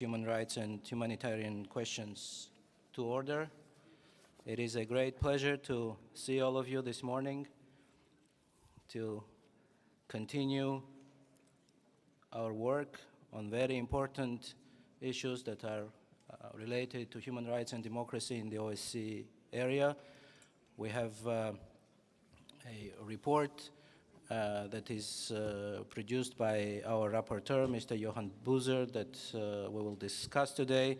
Human rights and humanitarian questions to order. It is a great pleasure to see all of you this morning to continue our work on very important issues that are related to human rights and democracy in the OSCE area. We have a report that is produced by our rapporteur, Mr. Johan Buser, that we will discuss today.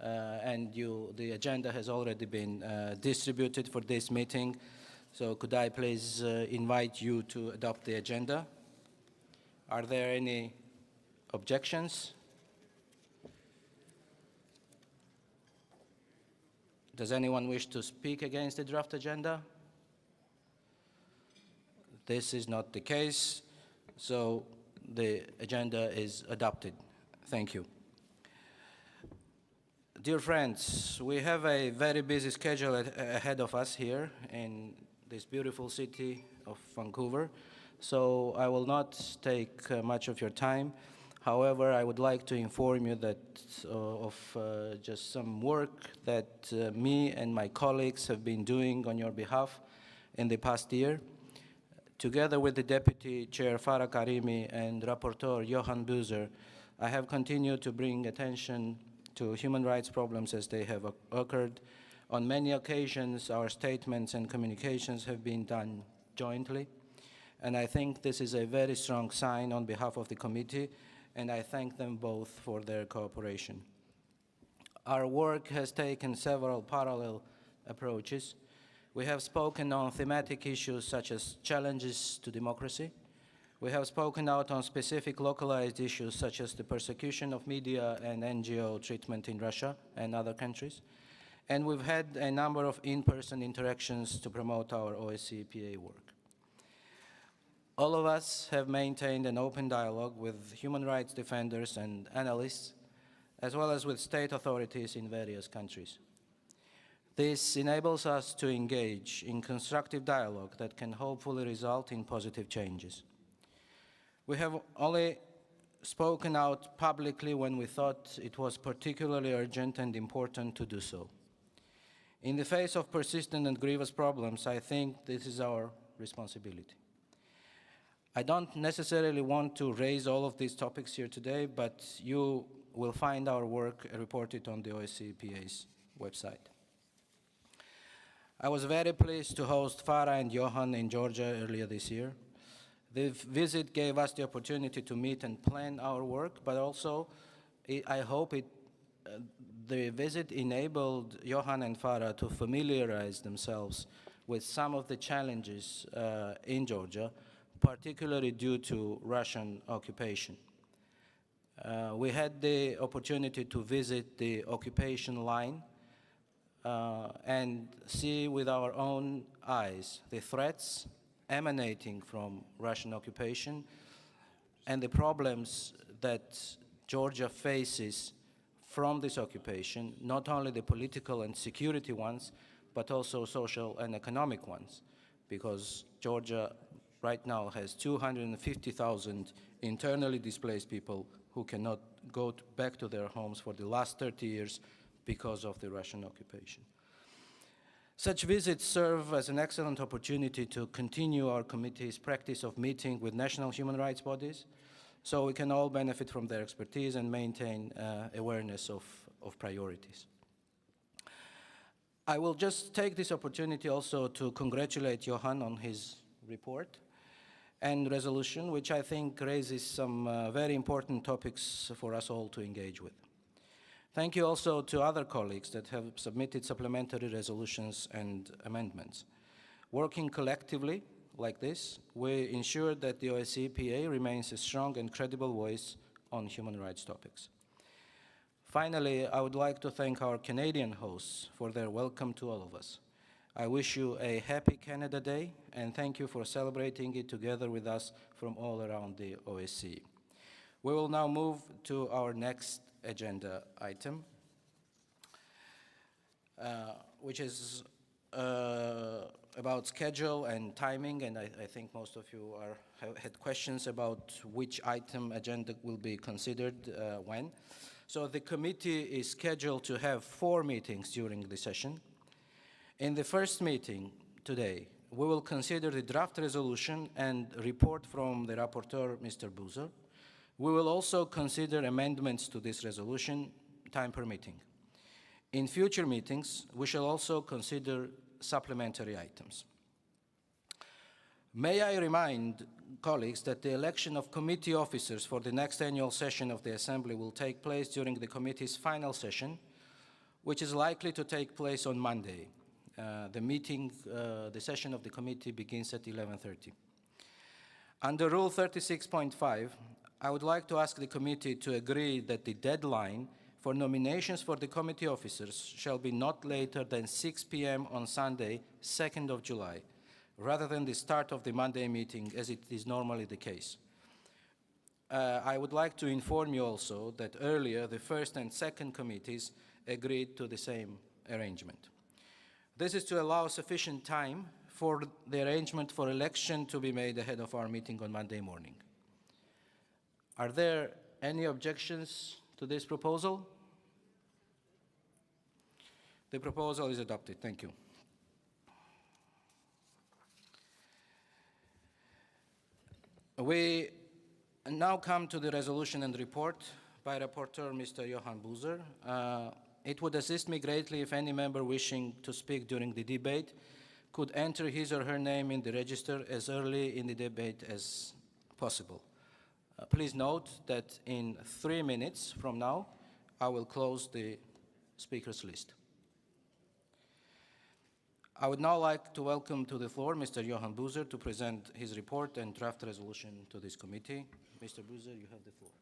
The agenda has already been distributed for this meeting. So could I please invite you to adopt the agenda? Are there any objections? Does anyone wish to speak against the draft agenda? This is not the case, so the agenda is adopted. Thank you. Dear friends, we have a very busy schedule ahead of us here in this beautiful city of Vancouver, so I will not take much of your time. However, I would like to inform you that of just some work that me and my colleagues have been doing on your behalf in the past year. Together with the Deputy Chair Farah Karimi and Rapporteur Johan Buser, I have continued to bring attention to human rights problems as they have occurred. On many occasions, our statements and communications have been done jointly, and I think this is a very strong sign on behalf of the committee, and I thank them both for their cooperation. Our work has taken several parallel approaches. We have spoken on thematic issues such as challenges to democracy. We have spoken out on specific localized issues such as the persecution of media and NGO treatment in Russia and other countries. And we've had a number of in-person interactions to promote our OSCE work. All of us have maintained an open dialogue with human rights defenders and analysts, as well as with state authorities in various countries. This enables us to engage in constructive dialogue that can hopefully result in positive changes. We have only spoken out publicly when we thought it was particularly urgent and important to do so. In the face of persistent and grievous problems, I think this is our responsibility. I don't necessarily want to raise all of these topics here today, but you will find our work reported on the OSCE's website. I was very pleased to host Farah and Johan in Georgia earlier this year. The visit gave us the opportunity to meet and plan our work, but also I hope the visit enabled Johan and Farah to familiarize themselves with some of the challenges in Georgia, particularly due to Russian occupation. We had the opportunity to visit the occupation line and see with our own eyes the threats emanating from Russian occupation and the problems that Georgia faces from this occupation, not only the political and security ones, but also social and economic ones, because Georgia right now has 250,000 internally displaced people who cannot go back to their homes for the last 30 years because of the Russian occupation. Such visits serve as an excellent opportunity to continue our committee's practice of meeting with national human rights bodies, so we can all benefit from their expertise and maintain awareness of priorities. I will just take this opportunity also to congratulate Johan on his report and resolution, which I think raises some very important topics for us all to engage with. Thank you also to other colleagues that have submitted supplementary resolutions and amendments. Working collectively like this, we ensure that the OSCE remains a strong and credible voice on human rights topics. Finally, I would like to thank our Canadian hosts for their welcome to all of us. I wish you a happy Canada Day, and thank you for celebrating it together with us from all around the OSCE. We will now move to our next agenda item, which is about schedule and timing, and I think most of you had questions about which item agenda will be considered when. So the committee is scheduled to have 4 meetings during the session. In the first meeting today, we will consider the draft resolution and report from the rapporteur, Mr. Buzzer. We will also consider amendments to this resolution, time permitting. In future meetings, we shall also consider supplementary items. May I remind colleagues that the election of committee officers for the next annual session of the Assembly will take place during the committee's final session, which is likely to take place on Monday. The session of the committee begins at 11:30. Under Rule 36.5, I would like to ask the committee to agree that the deadline for nominations for the committee officers shall be not later than 6 p.m. on Sunday, 2nd of July, rather than the start of the Monday meeting, as it is normally the case. I would like to inform you also that earlier the first and second committees agreed to the same arrangement. This is to allow sufficient time for the arrangement for election to be made ahead of our meeting on Monday morning. Are there any objections to this proposal? The proposal is adopted. Thank you. We now come to the resolution and report by Rapporteur Mr. Johan Buzzer. It would assist me greatly if any member wishing to speak during the debate could enter his or her name in the register as early in the debate as possible. Please note that in 3 minutes from now, I will close the speakers list. I would now like to welcome to the floor Mr. Johan Buzzer to present his report and draft resolution to this committee. Mr. Buzzer, you have the floor.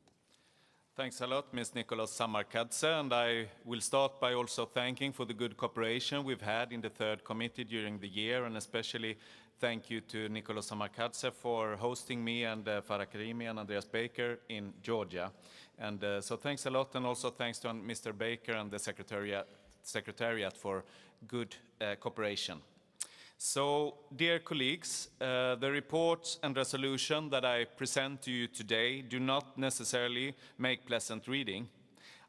Thanks a lot, Ms. Nicholas Samarkadze, and I will start by also thanking for the good cooperation we've had in the third committee during the year, and especially thank you to Nicholas Samarkadze for hosting me and Farah Karimi and Andreas Baker in Georgia. And so thanks a lot, and also thanks to Mr. Baker and the Secretariat for good cooperation. So, dear colleagues, the report and resolution that I present to you today do not necessarily make pleasant reading.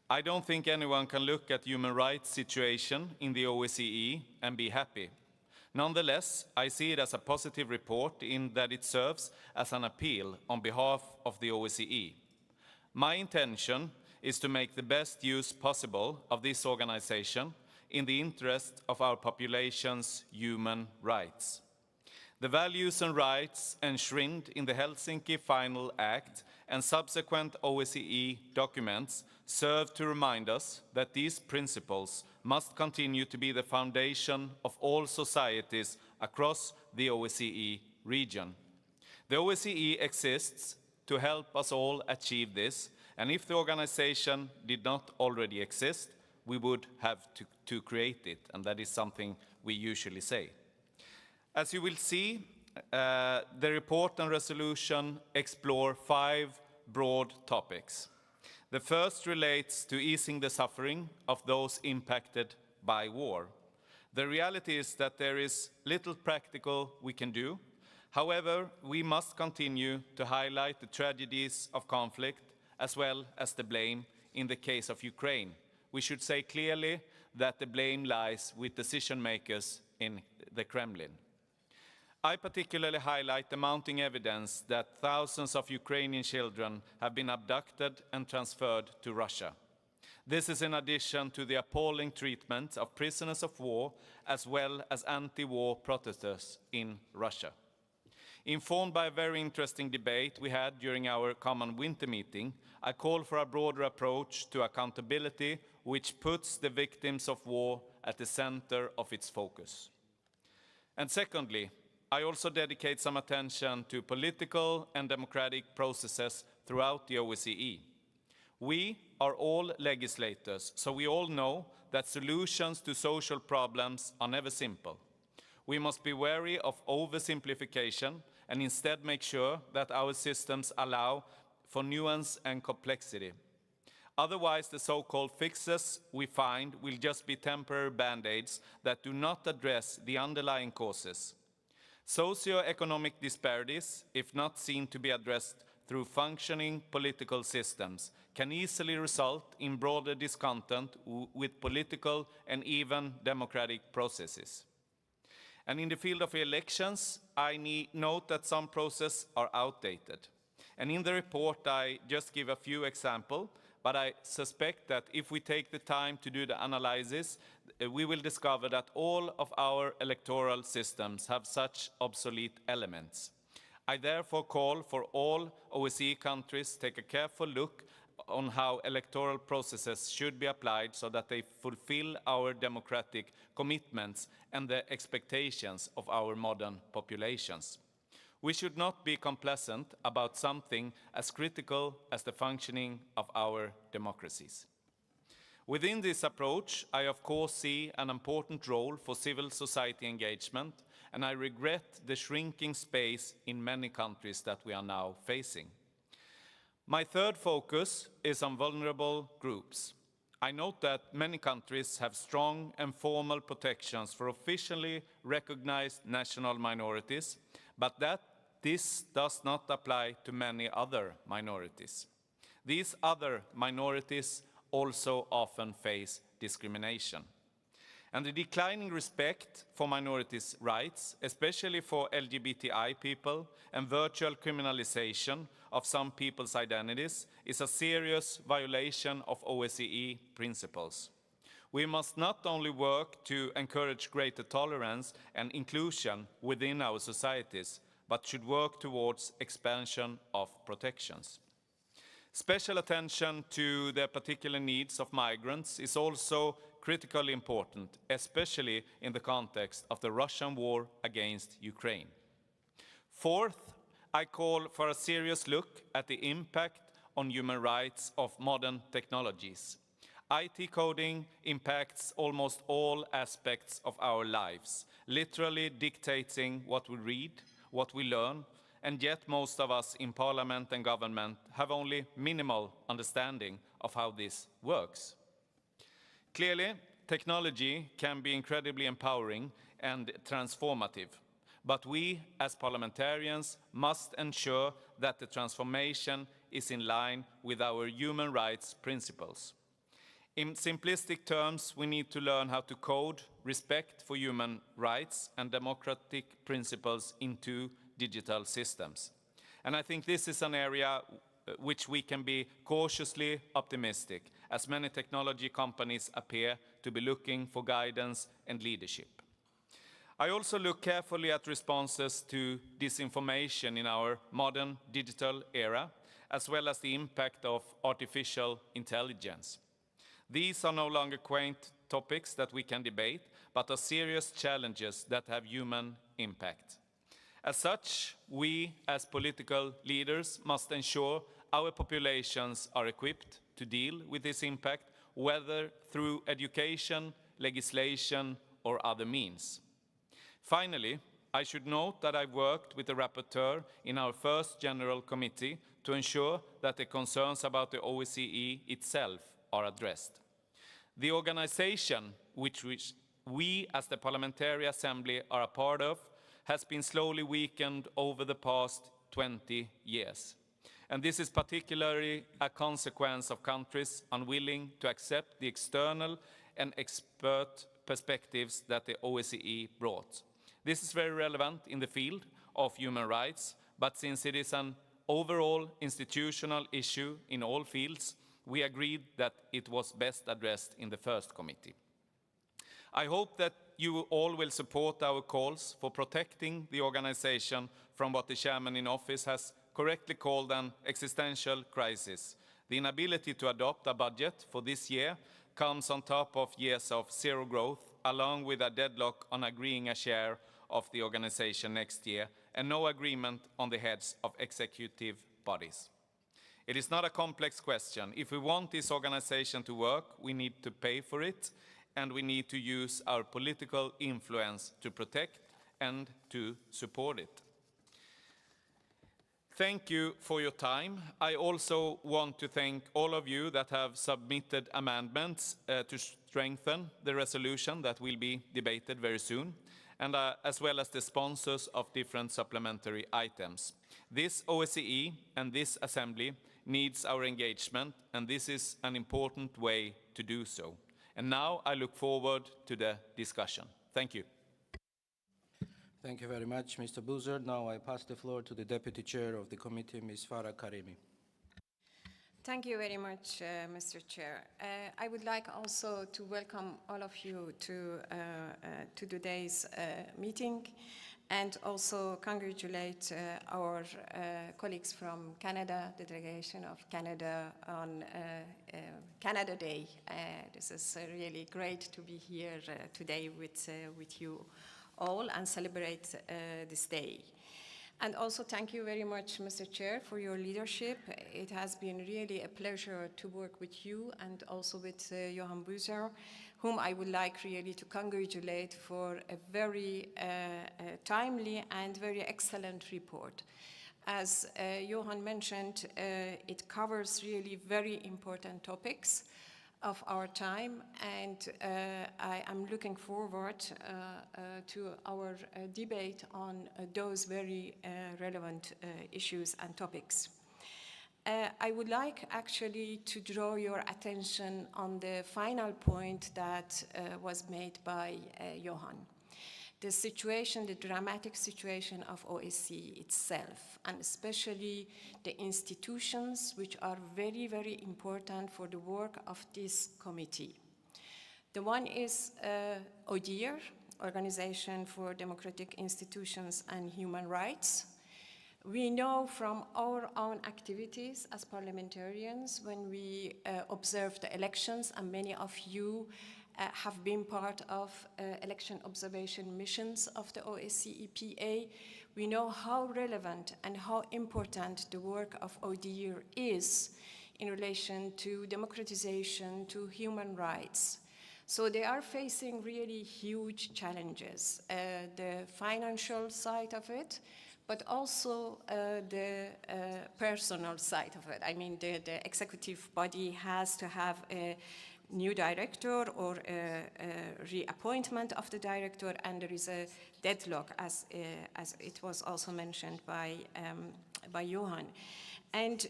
I don't think anyone can look at human rights situation in the OSCE and be happy. Nonetheless, I see it as a positive report in that it serves as an appeal on behalf of the OSCE. My intention is to make the best use possible of this organization in the interest of our population's human rights. The values and rights enshrined in the Helsinki Final Act and subsequent OSCE documents serve to remind us that these principles must continue to be the foundation of all societies across the OSCE region. The OSCE exists to help us all achieve this, and if the organization did not already exist, we would have to create it, and that is something we usually say. As you will see, the report and resolution explore 5 broad topics. The first relates to easing the suffering of those impacted by war. The reality is that there is little practical we can do. However, we must continue to highlight the tragedies of conflict as well as the blame in the case of Ukraine. We should say clearly that the blame lies with decision makers in the Kremlin. I particularly highlight the mounting evidence that thousands of Ukrainian children have been abducted and transferred to Russia. This is in addition to the appalling treatment of prisoners of war as well as anti-war protesters in Russia. Informed by a very interesting debate we had during our common winter meeting, I call for a broader approach to accountability which puts the victims of war at the center of its focus. And secondly, I also dedicate some attention to political and democratic processes throughout the OSCE. We are all legislators, so we all know that solutions to social problems are never simple. We must be wary of oversimplification and instead make sure that our systems allow for nuance and complexity. Otherwise, the so-called fixes we find will just be temporary band-aids that do not address the underlying causes. Socio-economic disparities, if not seen to be addressed through functioning political systems can easily result in broader discontent with political and even democratic processes. And in the field of elections, I note that some processes are outdated. And in the report, I just give a few examples, but I suspect that if we take the time to do the analysis, we will discover that all of our electoral systems have such obsolete elements. I therefore call for all OSCE countries to take a careful look on how electoral processes should be applied so that they fulfill our democratic commitments and the expectations of our modern populations. We should not be complacent about something as critical as the functioning of our democracies. Within this approach, I of course see an important role for civil society engagement, and I regret the shrinking space in many countries that we are now facing. My third focus is on vulnerable groups. I note that many countries have strong and formal protections for officially recognized national minorities, but that this does not apply to many other minorities. These other minorities also often face discrimination. And the declining respect for minorities' rights, especially for LGBTI people, and virtual criminalization of some people's identities is a serious violation of OSCE principles. We must not only work to encourage greater tolerance and inclusion within our societies, but should work towards expansion of protections. Special attention to the particular needs of migrants is also critically important, especially in the context of the Russian war against Ukraine. Fourth, I call for a serious look at the impact on human rights of modern technologies. IT coding impacts almost all aspects of our lives, literally dictating what we read, what we learn, and yet most of us in parliament and government have only minimal understanding of how this works. Clearly, technology can be incredibly empowering and transformative, but we as parliamentarians must ensure that the transformation is in line with our human rights principles. In simplistic terms, we need to learn how to code respect for human rights and democratic principles into digital systems. And I think this is an area which we can be cautiously optimistic, as many technology companies appear to be looking for guidance and leadership. I also look carefully at responses to disinformation in our modern digital era, as well as the impact of artificial intelligence. These are no longer quaint topics that we can debate, but are serious challenges that have human impact. As such, we as political leaders must ensure our populations are equipped to deal with this impact, whether through education, legislation, or other means. Finally, I should note that I worked with the rapporteur in our first General Committee to ensure that the concerns about the OSCE itself are addressed. The organization which we as the Parliamentary Assembly are a part of has been slowly weakened over the past 20 years. And this is particularly a consequence of countries unwilling to accept the external and expert perspectives that the OSCE brought. This is very relevant in the field of human rights, but since it is an overall institutional issue in all fields, we agreed that it was best addressed in the first committee. I hope that you all will support our calls for protecting the organization from what the chairman in office has correctly called an existential crisis. The inability to adopt a budget for this year comes on top of years of zero growth, along with a deadlock on agreeing a share of the organization next year, and no agreement on the heads of executive bodies. It is not a complex question. If we want this organization to work, we need to pay for it, and we need to use our political influence to protect and to support it. Thank you for your time. I also want to thank all of you that have submitted amendments to strengthen the resolution that will be debated very soon. and as well as the sponsors of different supplementary items. This OSCE and this assembly needs our engagement, and this is an important way to do so. And now I look forward to the discussion. Thank you. Thank you very much, Mr. Buzzard. Now I pass the floor to the Deputy Chair of the committee, Ms. Farah Karimi. Thank you very much, Mr. Chair. I would like also to welcome all of you to today's meeting, and also congratulate our colleagues from Canada, the delegation of Canada on Canada Day. This is really great to be here today with you all and celebrate this day. And also thank you very much, Mr. Chair, for your leadership. It has been really a pleasure to work with you and also with Johan Buzer, whom I would like really to congratulate for a very timely and very excellent report. As Johan mentioned, it covers really very important topics of our time, and I am looking forward to our debate on those very relevant issues and topics. I would like actually to draw your attention on the final point that was made by Johan. The situation, the dramatic situation of OSCE itself, and especially the institutions which are very, very important for the work of this committee. The one is ODIHR, Organization for Democratic Institutions and Human Rights. We know from our own activities as parliamentarians when we observe the elections, and many of you have been part of election observation missions of the OSCE PA. We know how relevant and how important the work of ODIHR is in relation to democratization, to human rights. So they are facing really huge challenges, the financial side of it, but also the personal side of it. I mean, the executive body has to have a new director or a reappointment of the director, and there is a deadlock, as it was also mentioned by Johan. And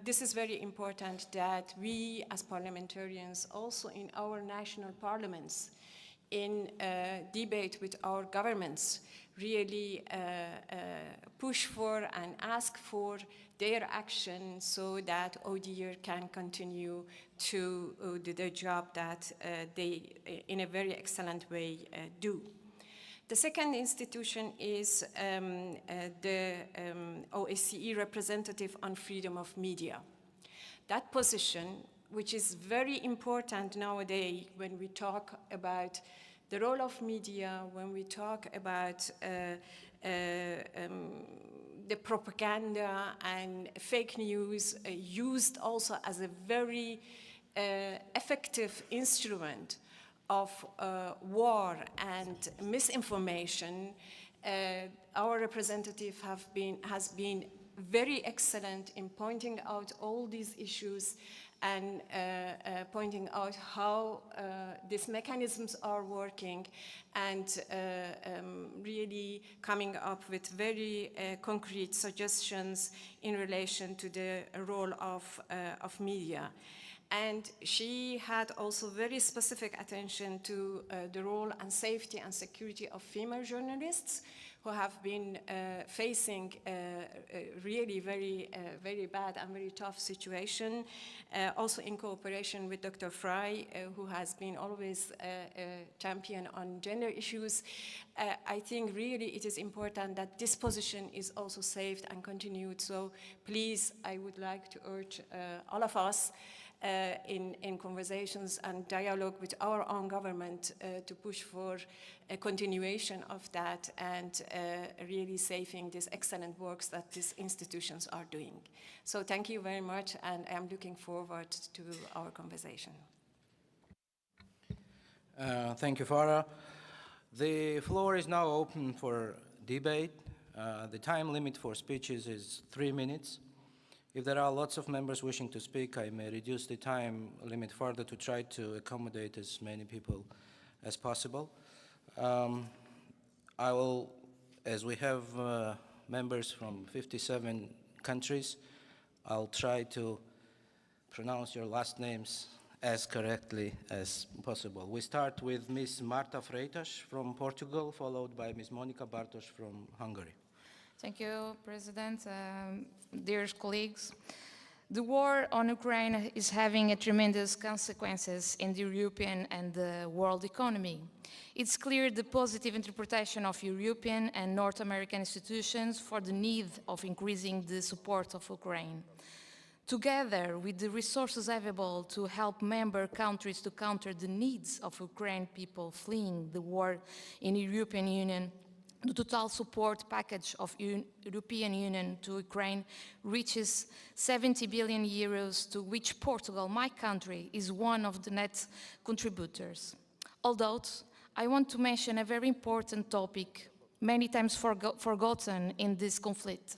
this is very important that we as parliamentarians also in our national parliaments, in debate with our governments, really push for and ask for their action so that ODIHR can continue to do the job that they, in a very excellent way, do. The second institution is the OSCE representative on freedom of media. That position, which is very important nowadays when we talk about the role of media, when we talk about the propaganda and fake news used also as a very effective instrument of war and misinformation. Our representative has been very excellent in pointing out all these issues and pointing out how these mechanisms are working, and really coming up with very concrete suggestions in relation to the role of media. And she had also very specific attention to the role and safety and security of female journalists who have been facing a really very bad and very tough situation, also in cooperation with Dr. Fry, who has been always a champion on gender issues. I think really it is important that this position is also saved and continued. So please, I would like to urge all of us in conversations and dialogue with our own government to push for a continuation of that and really saving these excellent works that these institutions are doing. So thank you very much, and I'm looking forward to our conversation. Thank you, Farah. The floor is now open for debate. The time limit for speeches is 3 minutes. If there are lots of members wishing to speak, I may reduce the time limit further to try to accommodate as many people as possible. I will, as we have members from 57 countries, I'll try to pronounce your last names as correctly as possible. We start with Ms. Marta Freitas from Portugal, followed by Ms. Monica Bartos from Hungary. Thank you, President. Dear colleagues, the war on Ukraine is having a tremendous consequences in the European and the world economy. It's clear the positive interpretation of European and North American institutions for the need of increasing the support of Ukraine. Together with the resources available to help member countries to counter the needs of Ukrainian people fleeing the war in the European Union, the total support package of European Union to Ukraine reaches 70 billion euros, to which Portugal, my country, is one of the net contributors. Although I want to mention a very important topic, many times forgotten in this conflict.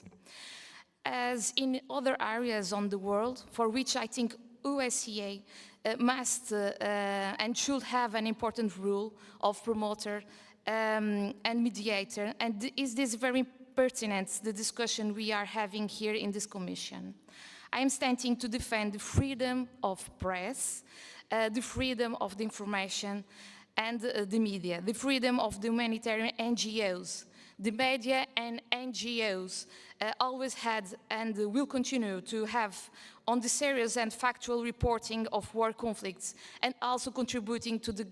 As in other areas on the world, for which I think OSCE must and should have an important role of promoter and mediator, and is this very pertinent, the discussion we are having here in this commission. I am standing to defend the freedom of press, the freedom of the information and the media, the freedom of the humanitarian NGOs. The media and NGOs always had and will continue to have on the serious and factual reporting of war conflicts, and also contributing to the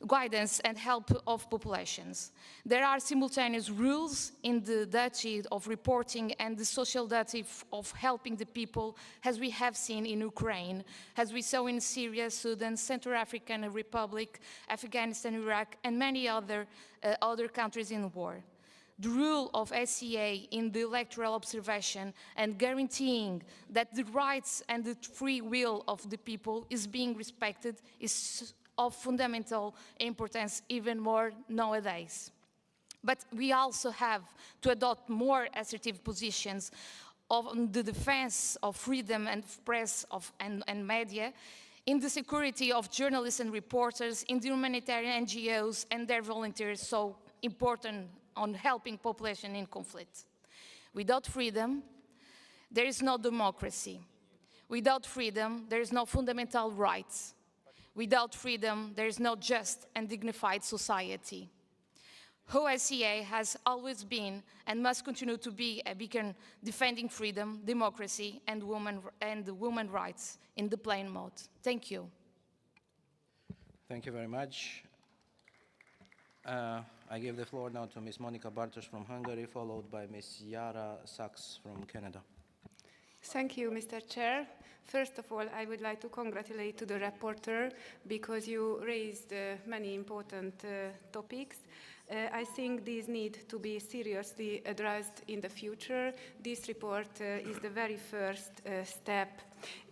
guidance and help of populations. There are simultaneous rules in the duty of reporting and the social duty of helping the people, as we have seen in Ukraine, as we saw in Syria, Sudan, Central African Republic, Afghanistan, Iraq, and many other countries in war. The rule of SCA in the electoral observation and guaranteeing that the rights and the free will of the people is being respected is of fundamental importance, even more nowadays. But we also have to adopt more assertive positions on the defense of freedom and press and media, in the security of journalists and reporters, in the humanitarian NGOs and their volunteers, so important on helping population in conflict. Without freedom, there is no democracy. Without freedom, there is no fundamental rights. Without freedom, there is no just and dignified society. OSCE has always been and must continue to be a beacon defending freedom, democracy, and women rights in the plain mode. Thank you. Thank you very much. I give the floor now to Ms. Monica Bartos from Hungary, followed by Ms. Yara Sachs from Canada. Thank you, Mr. Chair. First of all, I would like to congratulate to the rapporteur because you raised many important topics. I think these need to be seriously addressed in the future. This report is the very first step.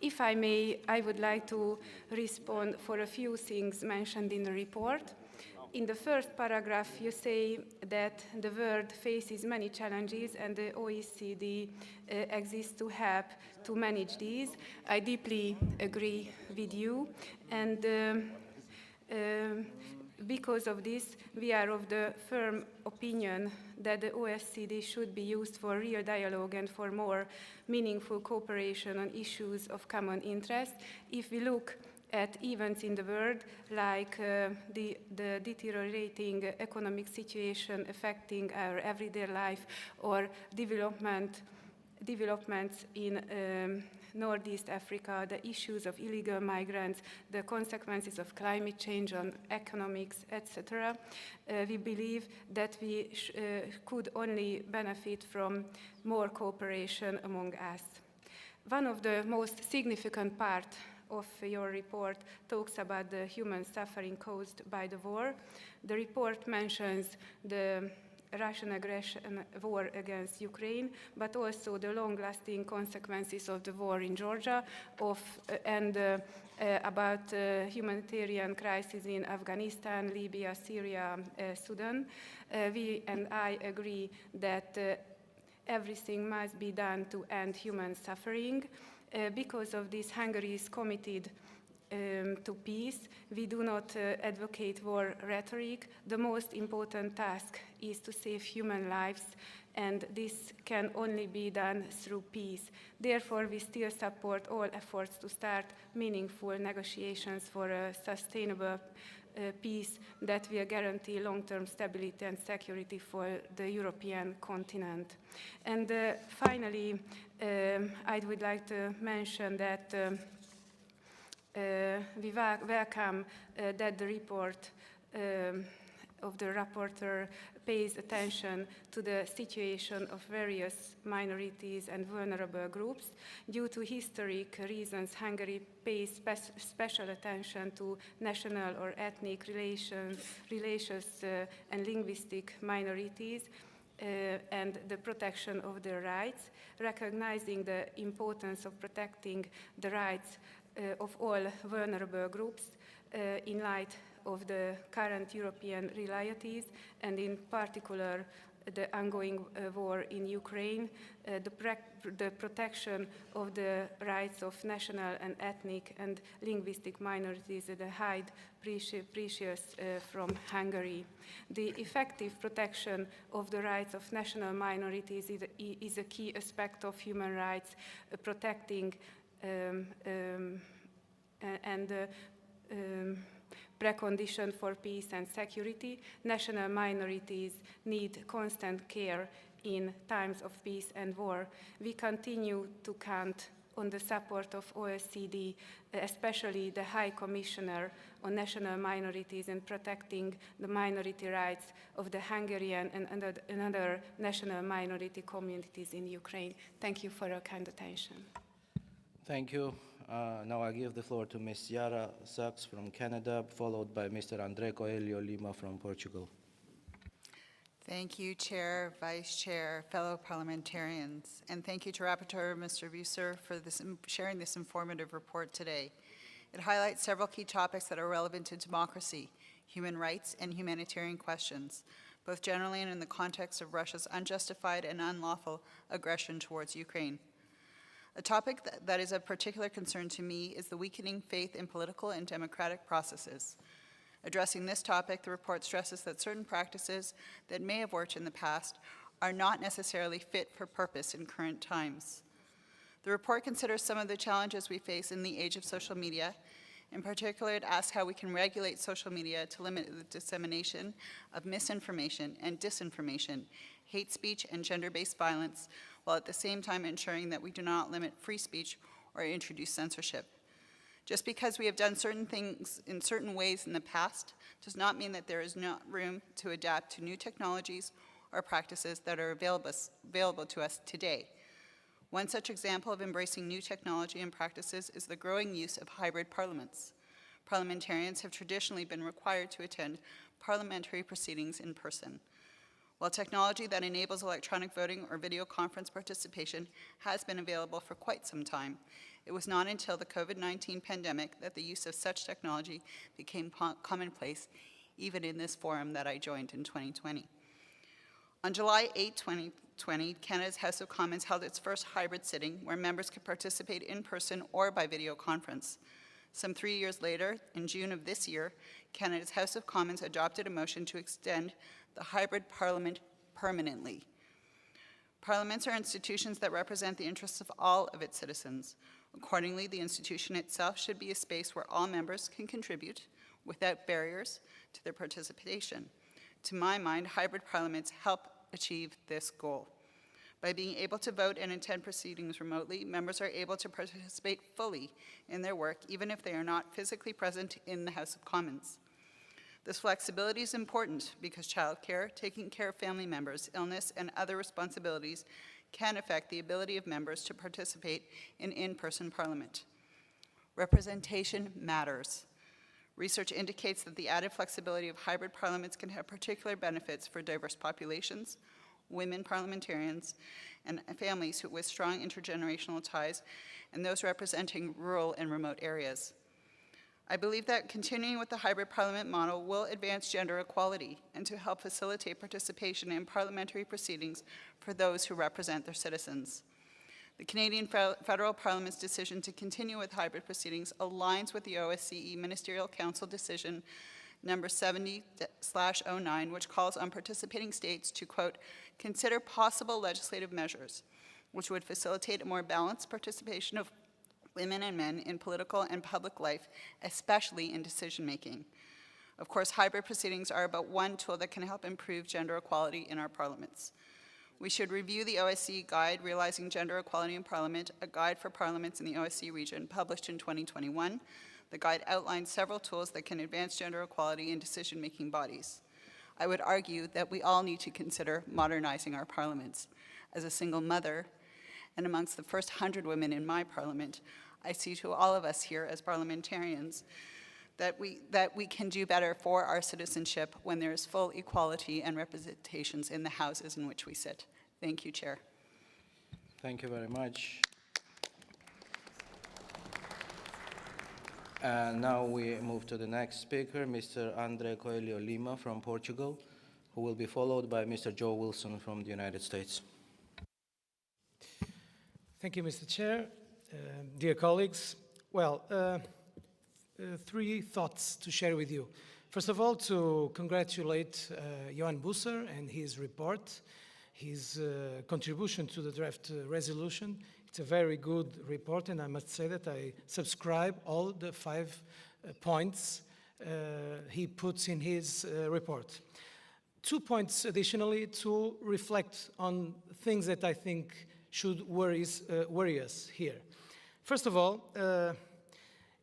If I may, I would like to respond for a few things mentioned in the report. In the first paragraph, you say that the world faces many challenges and the OECD exists to help to manage these. I deeply agree with you, and because of this, we are of the firm opinion that the OECD should be used for real dialogue and for more meaningful cooperation on issues of common interest. If we look at events in the world, like the deteriorating economic situation affecting our everyday life, or developments in Northeast Africa, the issues of illegal migrants, the consequences of climate change on economics, etc., we believe that we could only benefit from more cooperation among us. One of the most significant parts of your report talks about the human suffering caused by the war. The report mentions the Russian aggression war against Ukraine, but also the long-lasting consequences of the war in Georgia, and about humanitarian crisis in Afghanistan, Libya, Syria, Sudan. We and I agree that everything must be done to end human suffering. Because of this, Hungary is committed to peace. We do not advocate war rhetoric. The most important task is to save human lives, and this can only be done through peace. Therefore, we still support all efforts to start meaningful negotiations for a sustainable peace that will guarantee long-term stability and security for the European continent. And finally, I would like to mention that we welcome that the report of the rapporteur pays attention to the situation of various minorities and vulnerable groups. Due to historic reasons, Hungary pays special attention to national or ethnic religious and linguistic minorities and the protection of their rights, recognizing the importance of protecting the rights of all vulnerable groups in light of the current European realities, and in particular the ongoing war in Ukraine, the protection of the rights of national and ethnic and linguistic minorities is a high precious from Hungary. The effective protection of the rights of national minorities is a key aspect of human rights, protecting precondition for peace and security. National minorities need constant care in times of peace and war. We continue to count on the support of OECD, especially the High Commissioner on National Minorities, in protecting the minority rights of the Hungarian and other national minority communities in Ukraine. Thank you for your kind attention. Thank you. Now I give the floor to Ms. Yara Sachs from Canada, followed by Mr. André Coelho Lima from Portugal. Thank you, Chair, Vice Chair, fellow parliamentarians, and thank you to Rapporteur Mr. Buser for sharing this informative report today. It highlights several key topics that are relevant to democracy, human rights, and humanitarian questions, both generally and in the context of Russia's unjustified and unlawful aggression towards Ukraine. A topic that is of particular concern to me is the weakening faith in political and democratic processes. Addressing this topic, the report stresses that certain practices that may have worked in the past are not necessarily fit for purpose in current times. The report considers some of the challenges we face in the age of social media. In particular, it asks how we can regulate social media to limit the dissemination of misinformation and disinformation, hate speech, and gender-based violence, while at the same time ensuring that we do not limit free speech or introduce censorship. Just because we have done certain things in certain ways in the past does not mean that there is not room to adapt to new technologies or practices that are available to us today. One such example of embracing new technology and practices is the growing use of hybrid parliaments. Parliamentarians have traditionally been required to attend parliamentary proceedings in person. While technology that enables electronic voting or video conference participation has been available for quite some time, it was not until the COVID-19 pandemic that the use of such technology became commonplace, even in this forum that I joined in 2020. On July 8, 2020, Canada's House of Commons held its first hybrid sitting where members could participate in person or by video conference. Some 3 years later, in June of this year, Canada's House of Commons adopted a motion to extend the hybrid parliament permanently. Parliaments are institutions that represent the interests of all of its citizens. Accordingly, the institution itself should be a space where all members can contribute without barriers to their participation. To my mind, hybrid parliaments help achieve this goal. By being able to vote and attend proceedings remotely, members are able to participate fully in their work, even if they are not physically present in the House of Commons. This flexibility is important because childcare, taking care of family members, illness, and other responsibilities can affect the ability of members to participate in in-person parliament. Representation matters. Research indicates that the added flexibility of hybrid parliaments can have particular benefits for diverse populations, women parliamentarians, and families with strong intergenerational ties, and those representing rural and remote areas. I believe that continuing with the hybrid parliament model will advance gender equality and to help facilitate participation in parliamentary proceedings for those who represent their citizens. The Canadian Federal Parliament's decision to continue with hybrid proceedings aligns with the OSCE Ministerial Council decision number 70/09, which calls on participating states to, quote, consider possible legislative measures which would facilitate a more balanced participation of women and men in political and public life, especially in decision-making. Of course, hybrid proceedings are about one tool that can help improve gender equality in our parliaments. We should review the OSCE Guide, Realizing Gender Equality in Parliament, a guide for parliaments in the OSCE region, published in 2021. The guide outlines several tools that can advance gender equality in decision-making bodies. I would argue that we all need to consider modernizing our parliaments. As a single mother, and amongst the first 100 women in my parliament, I see to all of us here as parliamentarians that we can do better for our citizenship when there is full equality and representations in the houses in which we sit. Thank you, Chair. Thank you very much. And now we move to the next speaker, Mr. André Coelho Lima from Portugal, who will be followed by Mr. Joe Wilson from the United States. Thank you, Mr. Chair. Dear colleagues, well, three thoughts to share with you. First of all, to congratulate Johan Busser and his report, his contribution to the draft resolution. It's a very good report, and I must say that I subscribe all the 5 points he puts in his report. 2 points additionally to reflect on things that I think should worry us here. First of all,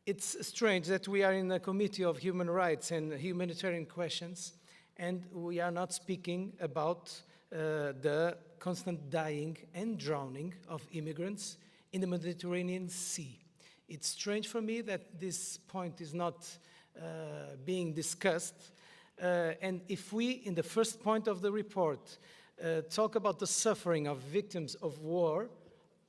it's strange that we are in a committee of human rights and humanitarian questions, and we are not speaking about the constant dying and drowning of immigrants in the Mediterranean Sea. It's strange for me that this point is not being discussed. And if we, in the first point of the report, talk about the suffering of victims of war,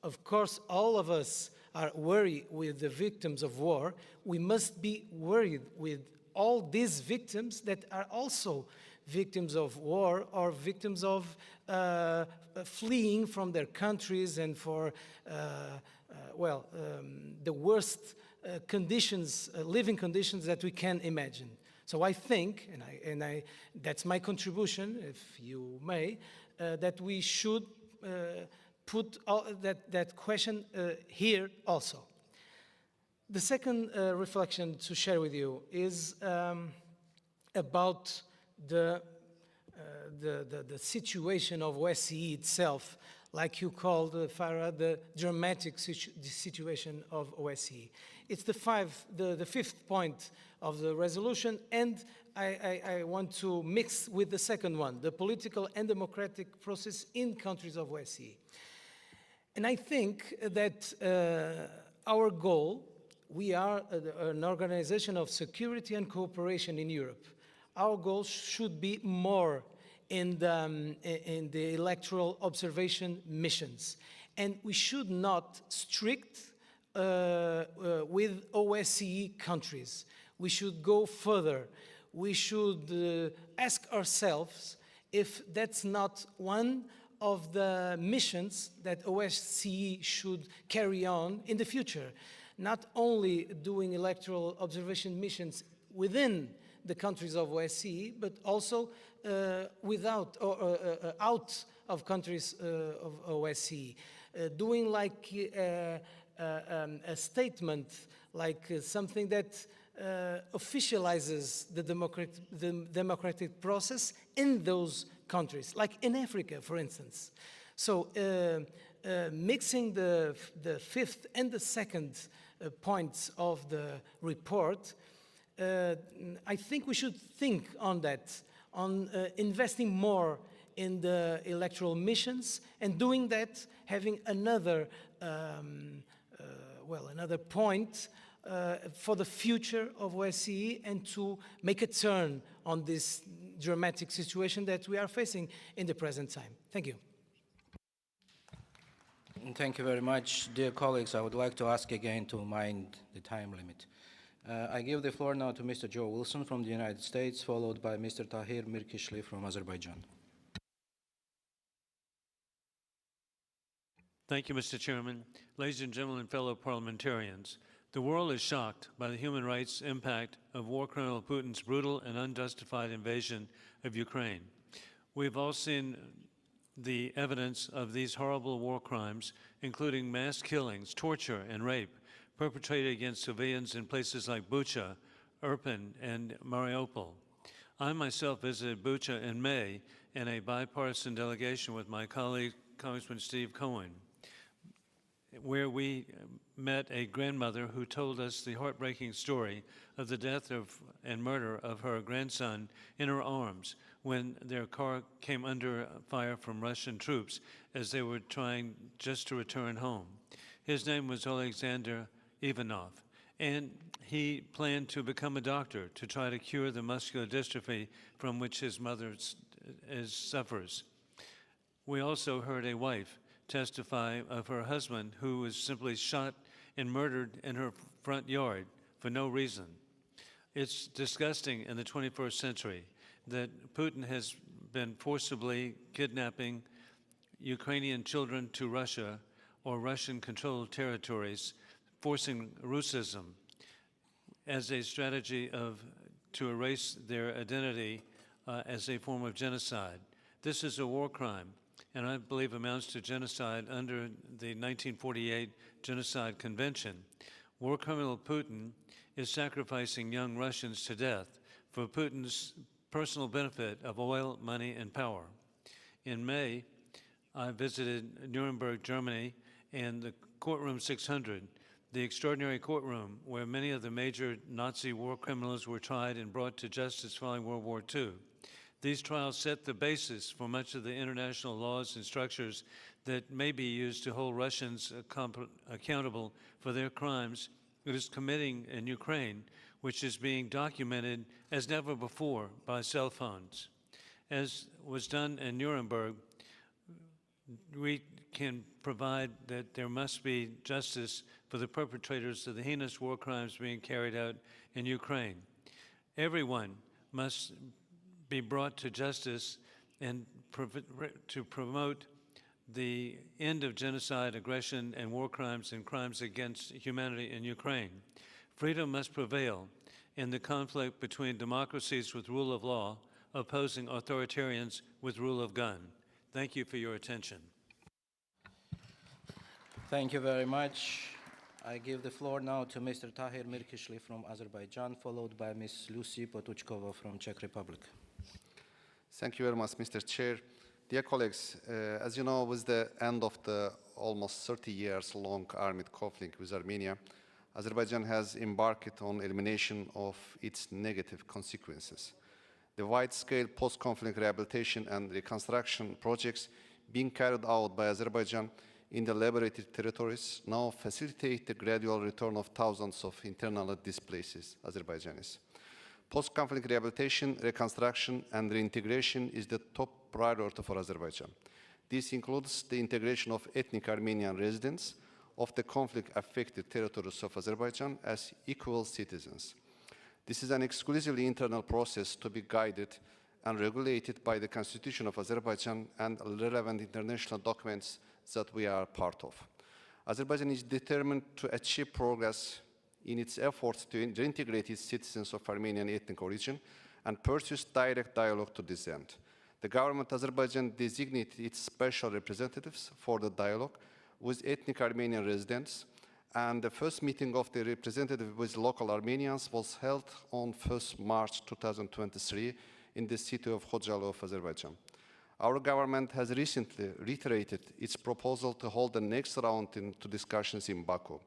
of course, all of us are worried with the victims of war. We must be worried with all these victims that are also victims of war or victims of fleeing from their countries and for, the worst conditions, living conditions that we can imagine. So I think, and that's my contribution, if you may, that we should put that question here also. The second reflection to share with you is about the situation of OSCE itself, like you called, Farah, the dramatic situation of OSCE. It's the fifth point of the resolution, and I want to mix with the second one, the political and democratic process in countries of OSCE. And I think that our goal, we are an organization of security and cooperation in Europe. Our goal should be more in the electoral observation missions. And we should not strict with OSCE countries. We should go further. We should ask ourselves if that's not one of the missions that OSCE should carry on in the future. Not only doing electoral observation missions within the countries of OSCE, but also out of countries of OSCE. Doing like a statement, like something that officializes the democratic process in those countries, like in Africa, for instance. So mixing the fifth and the second points of the report, I think we should think on that, on investing more in the electoral missions, and doing that, having another, another point for the future of OSCE, and to make a turn on this dramatic situation that we are facing in the present time. Thank you. Thank you very much. Dear colleagues, I would like to ask again to mind the time limit. I give the floor now to Mr. Joe Wilson from the United States, followed by Mr. Tahir Mirkishli from Azerbaijan. Thank you, Mr. Chairman. Ladies and gentlemen, fellow parliamentarians, the world is shocked by the human rights impact of war criminal Putin's brutal and unjustified invasion of Ukraine. We've all seen the evidence of these horrible war crimes, including mass killings, torture, and rape perpetrated against civilians in places like Bucha, Irpin, and Mariupol. I myself visited Bucha in May in a bipartisan delegation with my colleague, Congressman Steve Cohen, where we met a grandmother who told us the heartbreaking story of the death and murder of her grandson in her arms when their car came under fire from Russian troops as they were trying just to return home. His name was Alexander Ivanov, and he planned to become a doctor to try to cure the muscular dystrophy from which his mother suffers. We also heard a wife testify of her husband who was simply shot and murdered in her front yard for no reason. It's disgusting in the 21st century that Putin has been forcibly kidnapping Ukrainian children to Russia or Russian-controlled territories, forcing Russism as a strategy to erase their identity as a form of genocide. This is a war crime, and I believe amounts to genocide under the 1948 Genocide Convention. War criminal Putin is sacrificing young Russians to death for Putin's personal benefit of oil, money, and power. In May, I visited Nuremberg, Germany, and the Courtroom 600, the extraordinary courtroom where many of the major Nazi war criminals were tried and brought to justice following World War II. These trials set the basis for much of the international laws and structures that may be used to hold Russians accountable for their crimes it is committing in Ukraine, which is being documented as never before by cell phones. As was done in Nuremberg, we can provide that there must be justice for the perpetrators of the heinous war crimes being carried out in Ukraine. Everyone must be brought to justice and to promote the end of genocide, aggression, and war crimes and crimes against humanity in Ukraine. Freedom must prevail in the conflict between democracies with rule of law, opposing authoritarians with rule of gun. Thank you for your attention. Thank you very much. I give the floor now to Mr. Tahir Mirkishli from Azerbaijan, followed by Ms. Lucy Potuchkova from Czech Republic. Thank you very much, Mr. Chair. Dear colleagues, as you know, with the end of the almost 30 years long armed conflict with Armenia, Azerbaijan has embarked on elimination of its negative consequences. The wide-scale post-conflict rehabilitation and reconstruction projects being carried out by Azerbaijan in the liberated territories now facilitate the gradual return of thousands of internally displaced Azerbaijanis. Post-conflict rehabilitation, reconstruction, and reintegration is the top priority for Azerbaijan. This includes the integration of ethnic Armenian residents of the conflict-affected territories of Azerbaijan as equal citizens. This is an exclusively internal process to be guided and regulated by the Constitution of Azerbaijan and relevant international documents that we are part of. Azerbaijan is determined to achieve progress in its efforts to reintegrate its citizens of Armenian ethnic origin and pursues direct dialogue to this end. The government of Azerbaijan designated its special representatives for the dialogue with ethnic Armenian residents, and the first meeting of the representative with local Armenians was held on 1st March 2023 in the city of Khojalı of Azerbaijan. Our government has recently reiterated its proposal to hold the next round into discussions in Baku.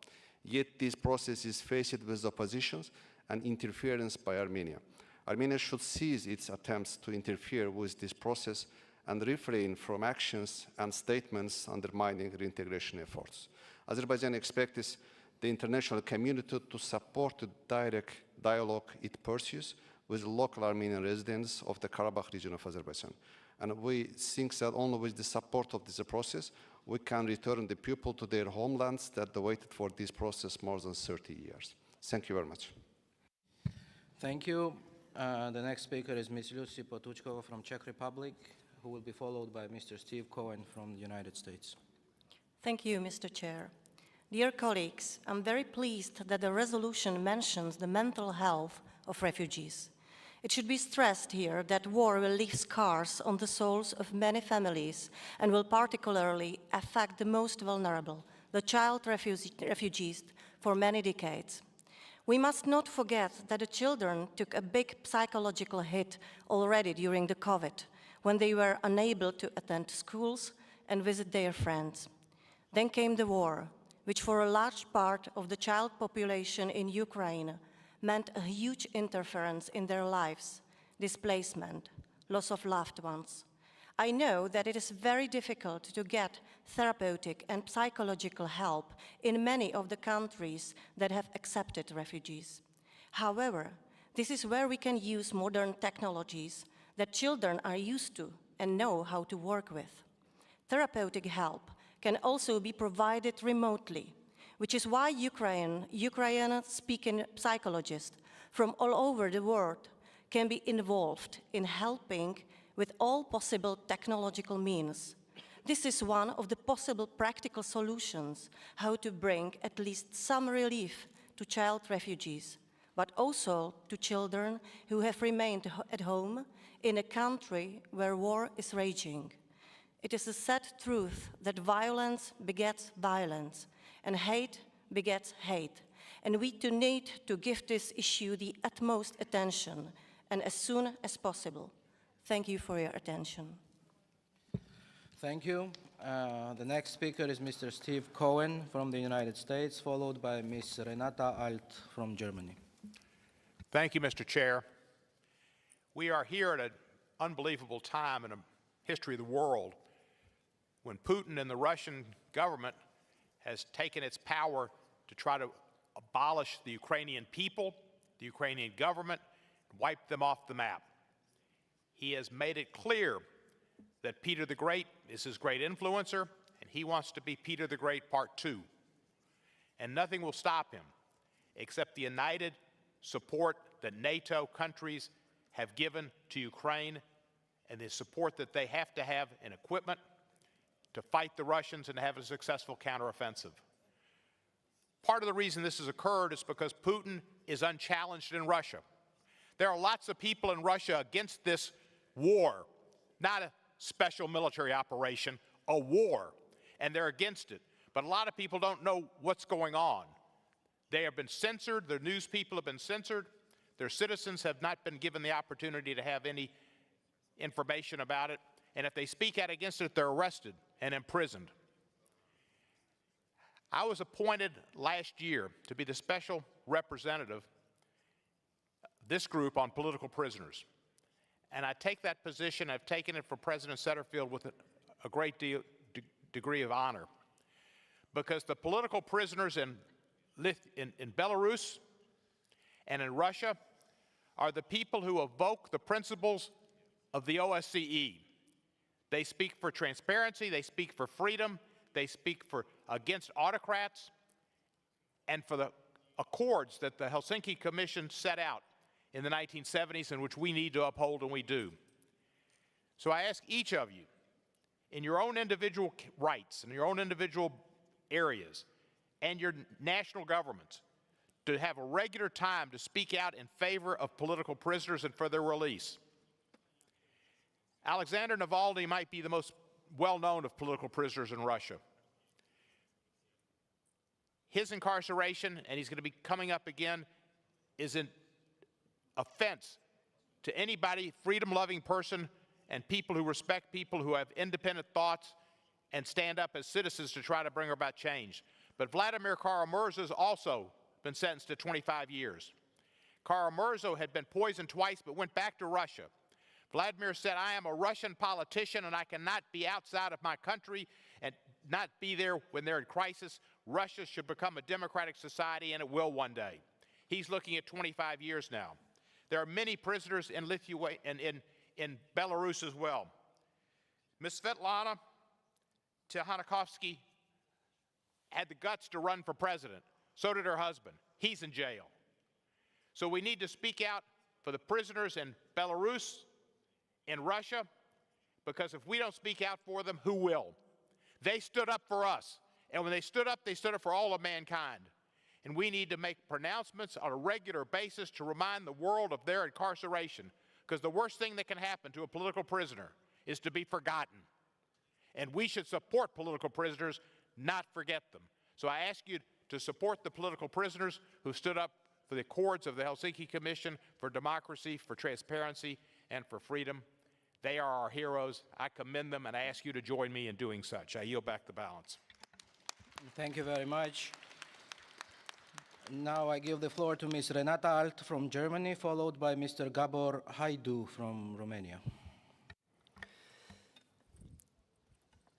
Yet this process is faced with opposition and interference by Armenia. Armenia should cease its attempts to interfere with this process and refrain from actions and statements undermining reintegration efforts. Azerbaijan expects the international community to support the direct dialogue it pursues with local Armenian residents of the Karabakh region of Azerbaijan. And we think that only with the support of this process, we can return the people to their homelands that waited for this process more than 30 years. Thank you very much. Thank you. The next speaker is Ms. Lucy Potuchkova from Czech Republic, who will be followed by Mr. Steve Cohen from the United States. Thank you, Mr. Chair. Dear colleagues, I'm very pleased that the resolution mentions the mental health of refugees. It should be stressed here that war will leave scars on the souls of many families and will particularly affect the most vulnerable, the child refugees, for many decades. We must not forget that the children took a big psychological hit already during the COVID, when they were unable to attend schools and visit their friends. Then came the war, which for a large part of the child population in Ukraine meant a huge interference in their lives, displacement, loss of loved ones. I know that it is very difficult to get therapeutic and psychological help in many of the countries that have accepted refugees. However, this is where we can use modern technologies that children are used to and know how to work with. Therapeutic help can also be provided remotely, which is why Ukrainian-speaking psychologists from all over the world can be involved in helping with all possible technological means. This is one of the possible practical solutions how to bring at least some relief to child refugees, but also to children who have remained at home in a country where war is raging. It is a sad truth that violence begets violence, and hate begets hate, and we need to give this issue the utmost attention, and as soon as possible. Thank you for your attention. Thank you. The next speaker is Mr. Steve Cohen from the United States, followed by Ms. Renata Alt from Germany. Thank you, Mr. Chair. We are here at an unbelievable time in the history of the world when Putin and the Russian government has taken its power to try to abolish the Ukrainian people, the Ukrainian government, and wipe them off the map. He has made it clear that Peter the Great is his great influencer, and he wants to be Peter the Great Part 2. And nothing will stop him except the united support that NATO countries have given to Ukraine and the support that they have to have in equipment to fight the Russians and have a successful counteroffensive. Part of the reason this has occurred is because Putin is unchallenged in Russia. There are lots of people in Russia against this war, not a special military operation, a war, and they're against it. But a lot of people don't know what's going on. They have been censored, their news people have been censored, their citizens have not been given the opportunity to have any information about it, and if they speak out against it, they're arrested and imprisoned. I was appointed last year to be the special representative of this group on political prisoners. And I take that position, I've taken it for President Satterfield with a great degree of honor. Because the political prisoners in Belarus and in Russia are the people who evoke the principles of the OSCE. They speak for transparency, they speak for freedom, they speak against autocrats, and for the accords that the Helsinki Commission set out in the 1970s and which we need to uphold, and we do. So I ask each of you, in your own individual rights, in your own individual areas, and your national governments, to have a regular time to speak out in favor of political prisoners and for their release. Alexander Navalny might be the most well-known of political prisoners in Russia. His incarceration, and he's going to be coming up again, is an offense to anybody, freedom-loving person, and people who respect people who have independent thoughts and stand up as citizens to try to bring about change. But Vladimir Kara-Murza has also been sentenced to 25 years. Kara-Murza had been poisoned twice but went back to Russia. Vladimir said, I am a Russian politician and I cannot be outside of my country and not be there when they're in crisis. Russia should become a democratic society, and it will one day. He's looking at 25 years now. There are many prisoners in Lithuania and in Belarus as well. Ms. Svetlana Tikhanovsky had the guts to run for president. So did her husband. He's in jail. So we need to speak out for the prisoners in Belarus, in Russia, because if we don't speak out for them, who will? They stood up for us, And when they stood up for all of mankind. And we need to make pronouncements on a regular basis to remind the world of their incarceration, because the worst thing that can happen to a political prisoner is to be forgotten. And we should support political prisoners, not forget them. So I ask you to support the political prisoners who stood up for the accords of the Helsinki Commission for democracy, for transparency, and for freedom. They are our heroes. I commend them, and I ask you to join me in doing such. I yield back the balance. Thank you very much. Now I give the floor to Ms. Renata Alt from Germany, followed by Mr. Gabor Haidu from Romania.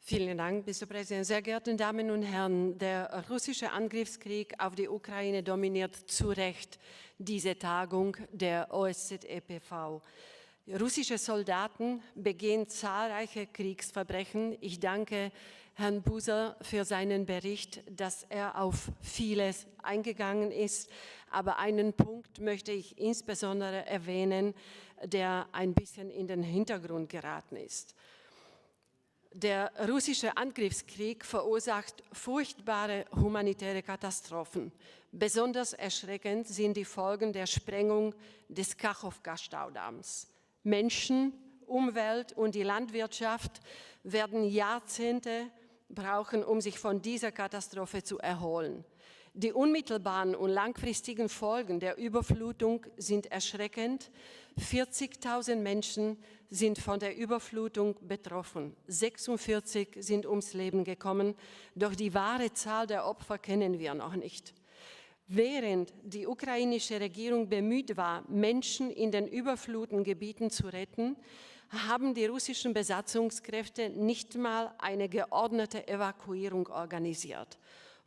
Vielen Dank, Mr. President. Sehr geehrte Damen und Herren, der russische Angriffskrieg auf die Ukraine dominiert zu Recht diese Tagung der OSZE-PV. Russische Soldaten begehen zahlreiche Kriegsverbrechen. Ich danke Herrn Buser für seinen Bericht, dass er auf vieles eingegangen ist. Aber einen Punkt möchte ich insbesondere erwähnen, der ein bisschen in den Hintergrund geraten ist. Der russische Angriffskrieg verursacht furchtbare humanitäre Katastrophen. Besonders erschreckend sind die Folgen der Sprengung des Kachowka-Staudamms. Menschen, Umwelt und die Landwirtschaft werden Jahrzehnte brauchen, um sich von dieser Katastrophe zu erholen. Die unmittelbaren und langfristigen Folgen der Überflutung sind erschreckend. 40.000 Menschen sind von der Überflutung betroffen. 46 sind ums Leben gekommen, doch die wahre Zahl der Opfer kennen wir noch nicht. Während die ukrainische Regierung bemüht war, Menschen in den überfluteten Gebieten zu retten, haben die russischen Besatzungskräfte nicht mal eine geordnete Evakuierung organisiert.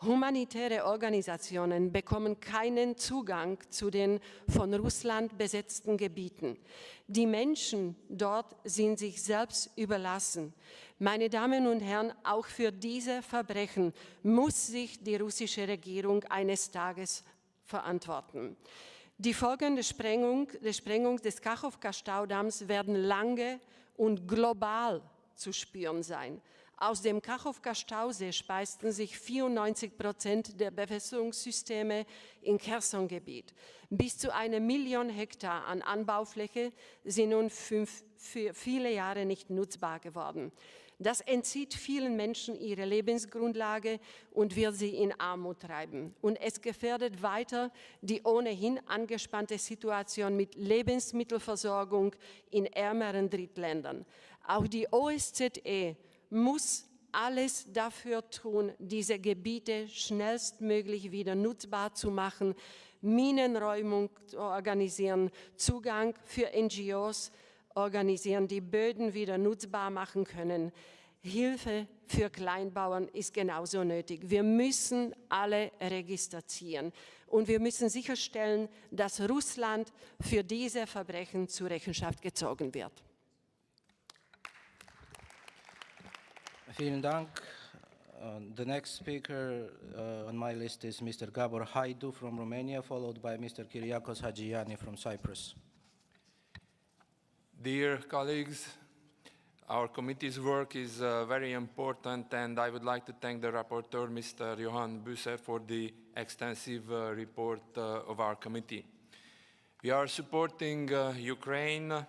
Humanitäre Organisationen bekommen keinen Zugang zu den von Russland besetzten Gebieten. Die Menschen dort sind sich selbst überlassen. Meine Damen und Herren, auch für diese Verbrechen muss sich die russische Regierung eines Tages verantworten. Die Folgen der Sprengung des Kachowka-Staudamms werden lange und global zu spüren sein. Aus dem Kachowka-Stausee speisten sich 94% der Bewässerungssysteme im Cherson-Gebiet. Bis zu 1 Million Hektar an Anbaufläche sind nun für viele Jahre nicht nutzbar geworden. Das entzieht vielen Menschen ihre Lebensgrundlage und wird sie in Armut treiben. Und es gefährdet weiter die ohnehin angespannte Situation mit Lebensmittelversorgung in ärmeren Drittländern. Auch die OSZE muss alles dafür tun, diese Gebiete schnellstmöglich wieder nutzbar zu machen, Minenräumung zu organisieren, Zugang für NGOs organisieren, die Böden wieder nutzbar machen können. Hilfe für Kleinbauern ist genauso nötig. Wir müssen alle Register ziehen und wir müssen sicherstellen, dass Russland für diese Verbrechen zur Rechenschaft gezogen wird. Vielen Dank. The next speaker on my list is Mr. Gabor Haidu from Romania, followed by Mr. Kyriakos Hagiani from Cyprus. Dear colleagues, our committee's work is very important, and I would like to thank the rapporteur, Mr. Johan Büser, for the extensive report of our committee. We are supporting Ukraine.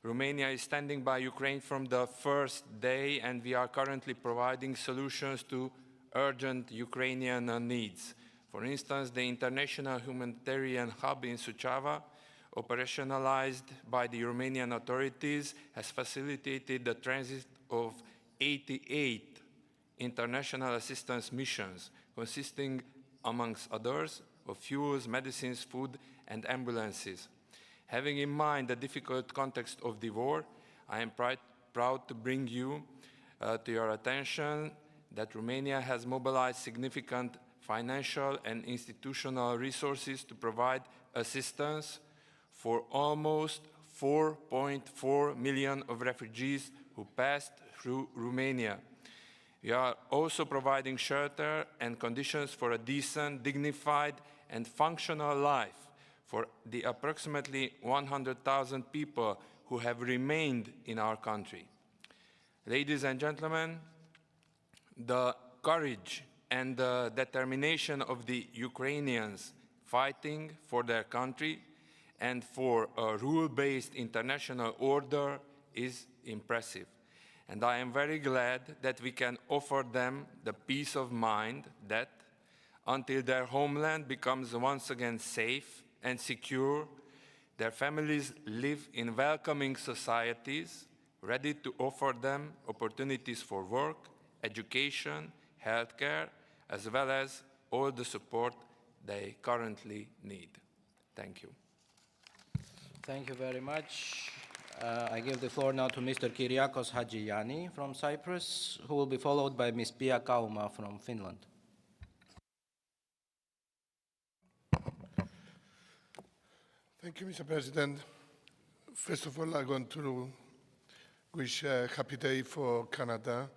Romania is standing by Ukraine from the first day, and we are currently providing solutions to urgent Ukrainian needs. For instance, the International Humanitarian Hub in Suceava, operationalized by the Romanian authorities, has facilitated the transit of 88 international assistance missions, consisting, amongst others, of fuels, medicines, food, and ambulances. Having in mind the difficult context of the war, I am proud to bring you to your attention that Romania has mobilized significant financial and institutional resources to provide assistance for almost 4.4 million of refugees who passed through Romania. We are also providing shelter and conditions for a decent, dignified, and functional life for the approximately 100,000 people who have remained in our country. Ladies and gentlemen, the courage and the determination of the Ukrainians fighting for their country and for a rule-based international order is impressive. And I am very glad that we can offer them the peace of mind that, until their homeland becomes once again safe and secure, their families live in welcoming societies, ready to offer them opportunities for work, education, healthcare, as well as all the support they currently need. Thank you. Thank you very much. I give the floor now to Mr. Kyriakos Hadjiani from Cyprus, who will be followed by Ms. Pia Kauma from Finland. Thank you, Mr. President. First of all, I want to wish a happy day for Canada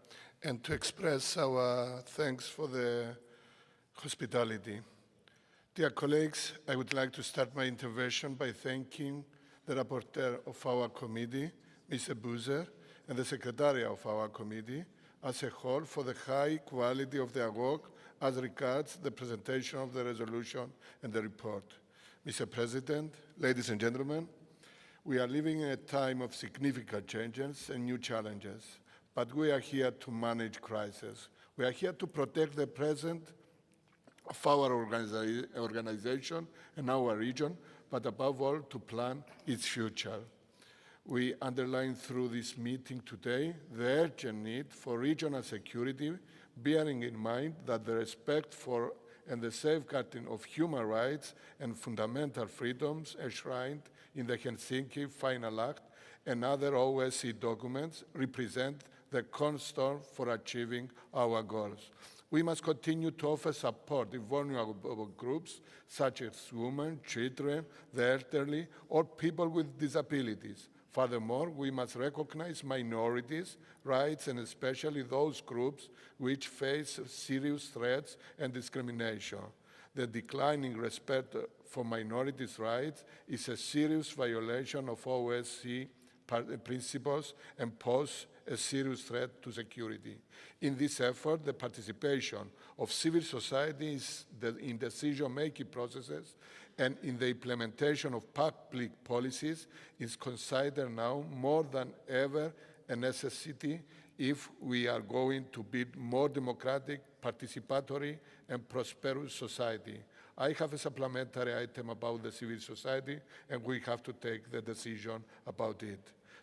and to express our thanks for the hospitality. Dear colleagues, I would like to start my intervention by thanking the rapporteur of our committee, Mr. Buzzer, and the secretary of our committee as a whole for the high quality of their work as regards the presentation of the resolution and the report. Mr. President, ladies and gentlemen, we are living in a time of significant changes and new challenges, but we are here to manage crisis. We are here to protect the present of our organization and our region, but above all, to plan its future. We underline through this meeting today the urgent need for regional security, bearing in mind that the respect for and the safeguarding of human rights and fundamental freedoms enshrined in the Helsinki Final Act and other OSCE documents represent the cornerstone for achieving our goals. We must continue to offer support to vulnerable groups such as women, children, the elderly, or people with disabilities. Furthermore, we must recognize minorities' rights and especially those groups which face serious threats and discrimination. The declining respect for minorities' rights is a serious violation of OSCE principles and pose a serious threat to security. In this effort, the participation of civil society in decision-making processes and in the implementation of public policies is considered now more than ever a necessity if we are going to build more democratic, participatory, and prosperous society. I have a supplementary item about the civil society, and we have to take the decision about it.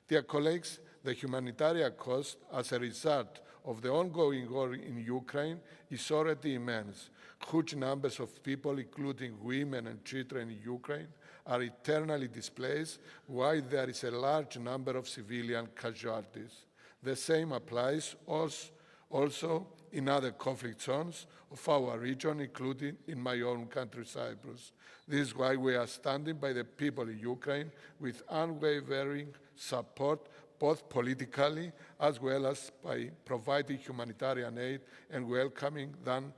Dear colleagues, the humanitarian cost as a result of the ongoing war in Ukraine is already immense. Huge numbers of people, including women and children in Ukraine, are eternally displaced, while there is a large number of civilian casualties. The same applies also in other conflict zones of our region, including in my own country, Cyprus. This is why we are standing by the people in Ukraine with unwavering support, both politically as well as by providing humanitarian aid and welcoming than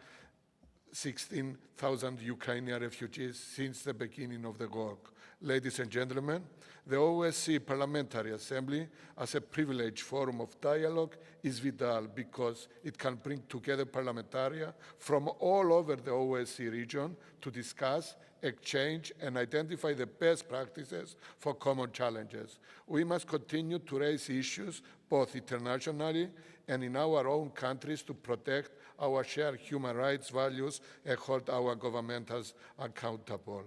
16,000 Ukrainian refugees since the beginning of the war. Ladies and gentlemen, the OSCE Parliamentary Assembly, as a privileged forum of dialogue, is vital because it can bring together parliamentarians from all over the OSCE region to discuss, exchange, and identify the best practices for common challenges. We must continue to raise issues both internationally and in our own countries to protect our shared human rights values and hold our governments accountable.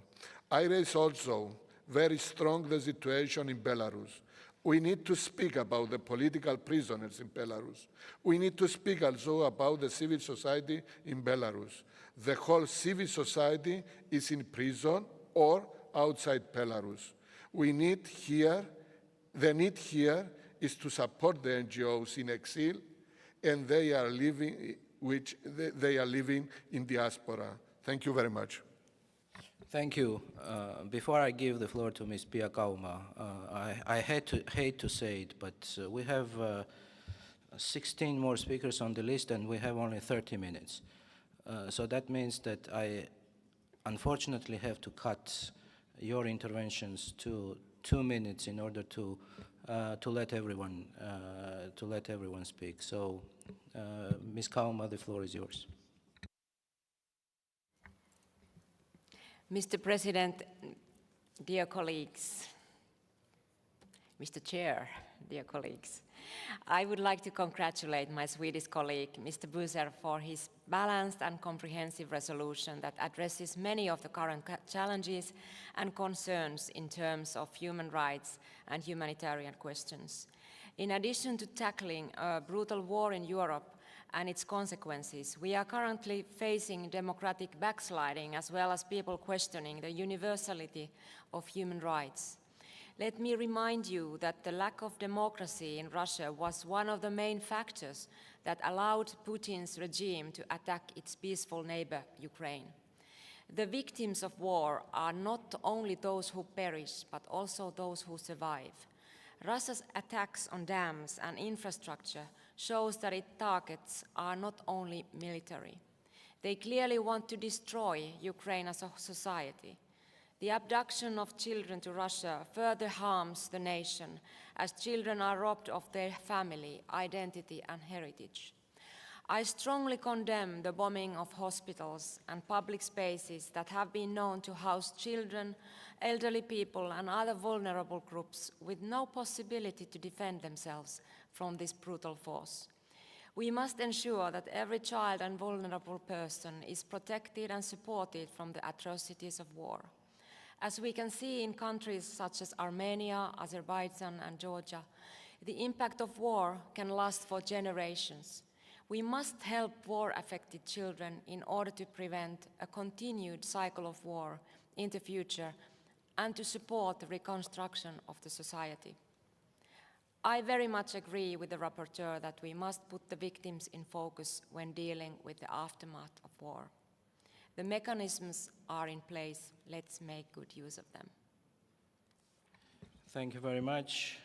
I raise also very strong the situation in Belarus. We need to speak about the political prisoners in Belarus. We need to speak also about the civil society in Belarus. The whole civil society is in prison or outside Belarus. The need here is to support the NGOs in exile, and they are living in diaspora. Thank you very much. Thank you. Before I give the floor to Ms. Pia Kauma, I hate to say it, but we have 16 more speakers on the list and we have only 30 minutes. So that means that I unfortunately have to cut your interventions to 2 minutes in order to let everyone speak. So, Ms. Kauma, the floor is yours. Mr. President, dear colleagues, Mr. Chair, dear colleagues, I would like to congratulate my Swedish colleague, Mr. Buser, for his balanced and comprehensive resolution that addresses many of the current challenges and concerns in terms of human rights and humanitarian questions. In addition to tackling a brutal war in Europe and its consequences, we are currently facing democratic backsliding as well as people questioning the universality of human rights. Let me remind you that the lack of democracy in Russia was one of the main factors that allowed Putin's regime to attack its peaceful neighbor, Ukraine. The victims of war are not only those who perish, but also those who survive. Russia's attacks on dams and infrastructure shows that its targets are not only military. They clearly want to destroy Ukraine as a society. The abduction of children to Russia further harms the nation, as children are robbed of their family, identity, and heritage. I strongly condemn the bombing of hospitals and public spaces that have been known to house children, elderly people, and other vulnerable groups with no possibility to defend themselves from this brutal force. We must ensure that every child and vulnerable person is protected and supported from the atrocities of war. As we can see in countries such as Armenia, Azerbaijan, and Georgia, the impact of war can last for generations. We must help war-affected children in order to prevent a continued cycle of war in the future and to support the reconstruction of the society. I very much agree with the rapporteur that we must put the victims in focus when dealing with the aftermath of war. The mechanisms are in place. Let's make good use of them. Thank you very much.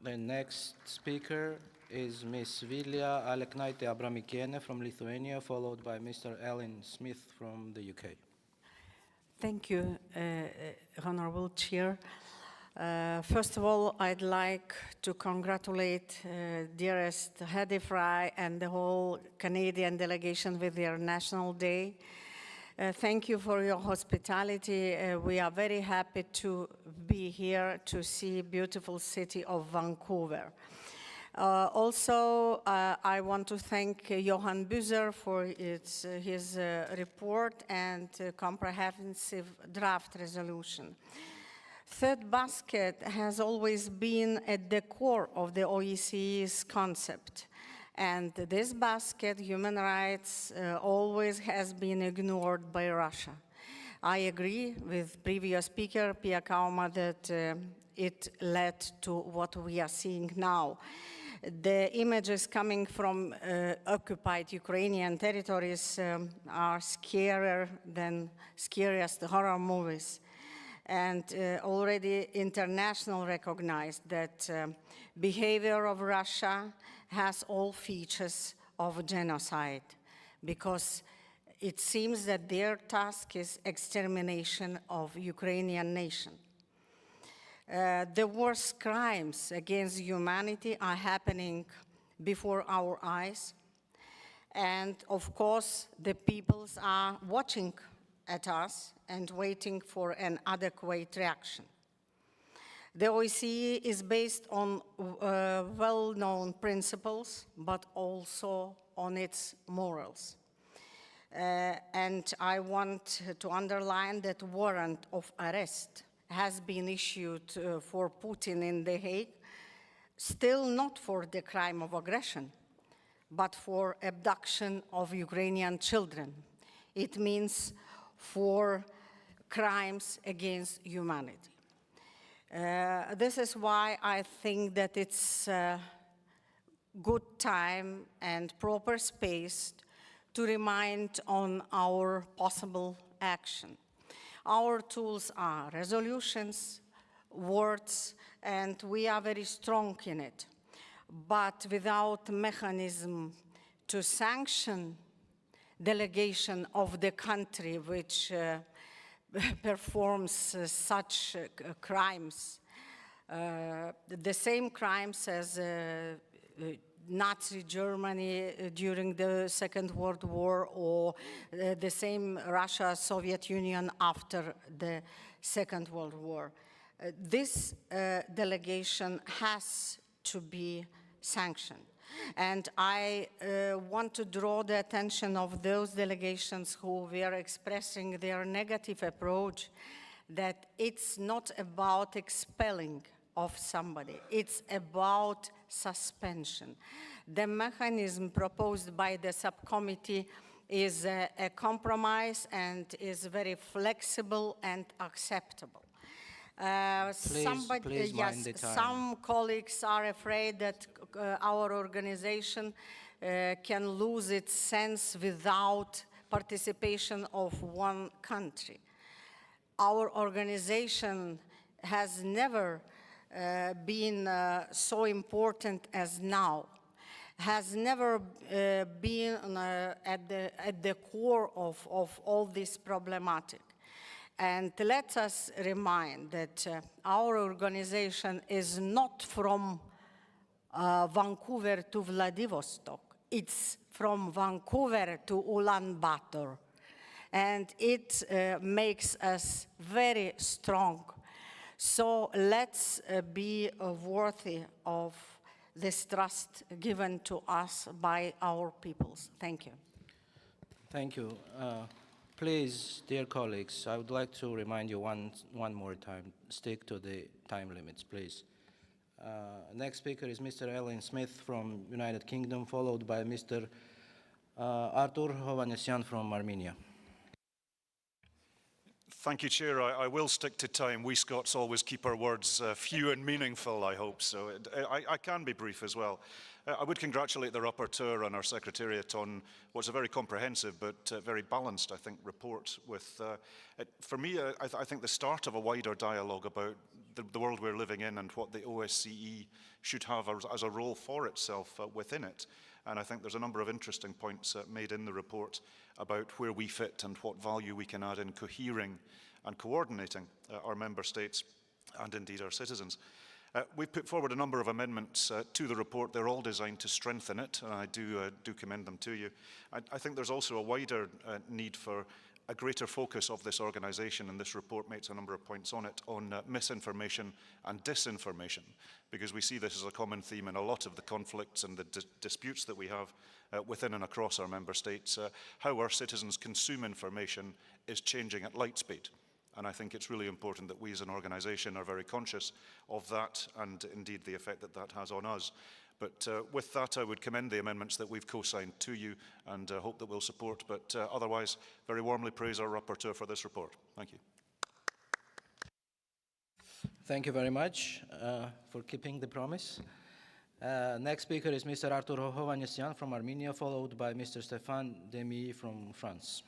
The next speaker is Ms. Vilja Aleknaitė-Abramikienė from Lithuania, followed by Mr. Alan Smith from the UK. Thank you, Honorable Chair. First of all, I'd like to congratulate dearest Hedy Fry and the whole Canadian delegation with their National Day. Thank you for your hospitality. We are very happy to be here to see beautiful city of Vancouver. Also, I want to thank Johan Buser for his report and comprehensive draft resolution. Third basket has always been at the core of the OSCE's concept. And this basket, human rights, always has been ignored by Russia. I agree with previous speaker, Pia Kauma, that it led to what we are seeing now. The images coming from occupied Ukrainian territories are scarier than scariest horror movies. And already international recognized that behavior of Russia has all features of genocide, because it seems that their task is extermination of Ukrainian nation. The worst crimes against humanity are happening before our eyes, and of course the peoples are watching at us and waiting for an adequate reaction. The OSCE is based on well-known principles, but also on its morals. And I want to underline that warrant of arrest has been issued for Putin in The Hague, still not for the crime of aggression, but for abduction of Ukrainian children. It means for crimes against humanity. This is why I think that it's a good time and proper space to remind on our possible action. Our tools are resolutions, words, and we are very strong in it. But without mechanism to sanction delegation of the country which performs such crimes, the same crimes as Nazi Germany during the Second World War, or the same Russia, Soviet Union after the Second World War. This delegation has to be sanctioned. And I want to draw the attention of those delegations who were expressing their negative approach, that it's not about expelling of somebody, it's about suspension. The mechanism proposed by the subcommittee is a compromise and is very flexible and acceptable. Please mind the time. Some colleagues are afraid that our organization can lose its sense without participation of one country. Our organization has never been so important as now, has never been at the core of all this problematic. And let us remind that our organization is not from Vancouver to Vladivostok. It's from Vancouver to Ulaanbaatar. And it makes us very strong. So let's be worthy of this trust given to us by our peoples. Thank you. Thank you. Please, dear colleagues, I would like to remind you one more time, stick to the time limits, please. Next speaker is Mr. Alan Smith from United Kingdom, followed by Mr. Artur Hovhannisyan from Armenia. Thank you, Chair. I will stick to time. We Scots always keep our words few and meaningful, I hope. So I can be brief as well. I would congratulate the Rapporteur and our Secretariat on what's a very comprehensive but very balanced, I think, report with, for me, I think the start of a wider dialogue about the world we're living in and what the OSCE should have as a role for itself within it. And I think there's a number of interesting points made in the report about where we fit and what value we can add in cohering and coordinating our member states and indeed our citizens. We've put forward a number of amendments to the report. They're all designed to strengthen it, and I do commend them to you. I think there's also a wider need for a greater focus of this organisation, and this report makes a number of points on it, on misinformation and disinformation, because we see this as a common theme in a lot of the conflicts and the disputes that we have within and across our member states. How our citizens consume information is changing at light speed. And I think it's really important that we as an organisation are very conscious of that and indeed the effect that that has on us. But with that, I would commend the amendments that we've co-signed to you and hope that we'll support. But otherwise, very warmly praise our rapporteur for this report. Thank you. Thank you very much for keeping the promise. Next speaker is Mr. Artur Hovhannisyan from Armenia, followed by Mr. Stéphane Demy from France.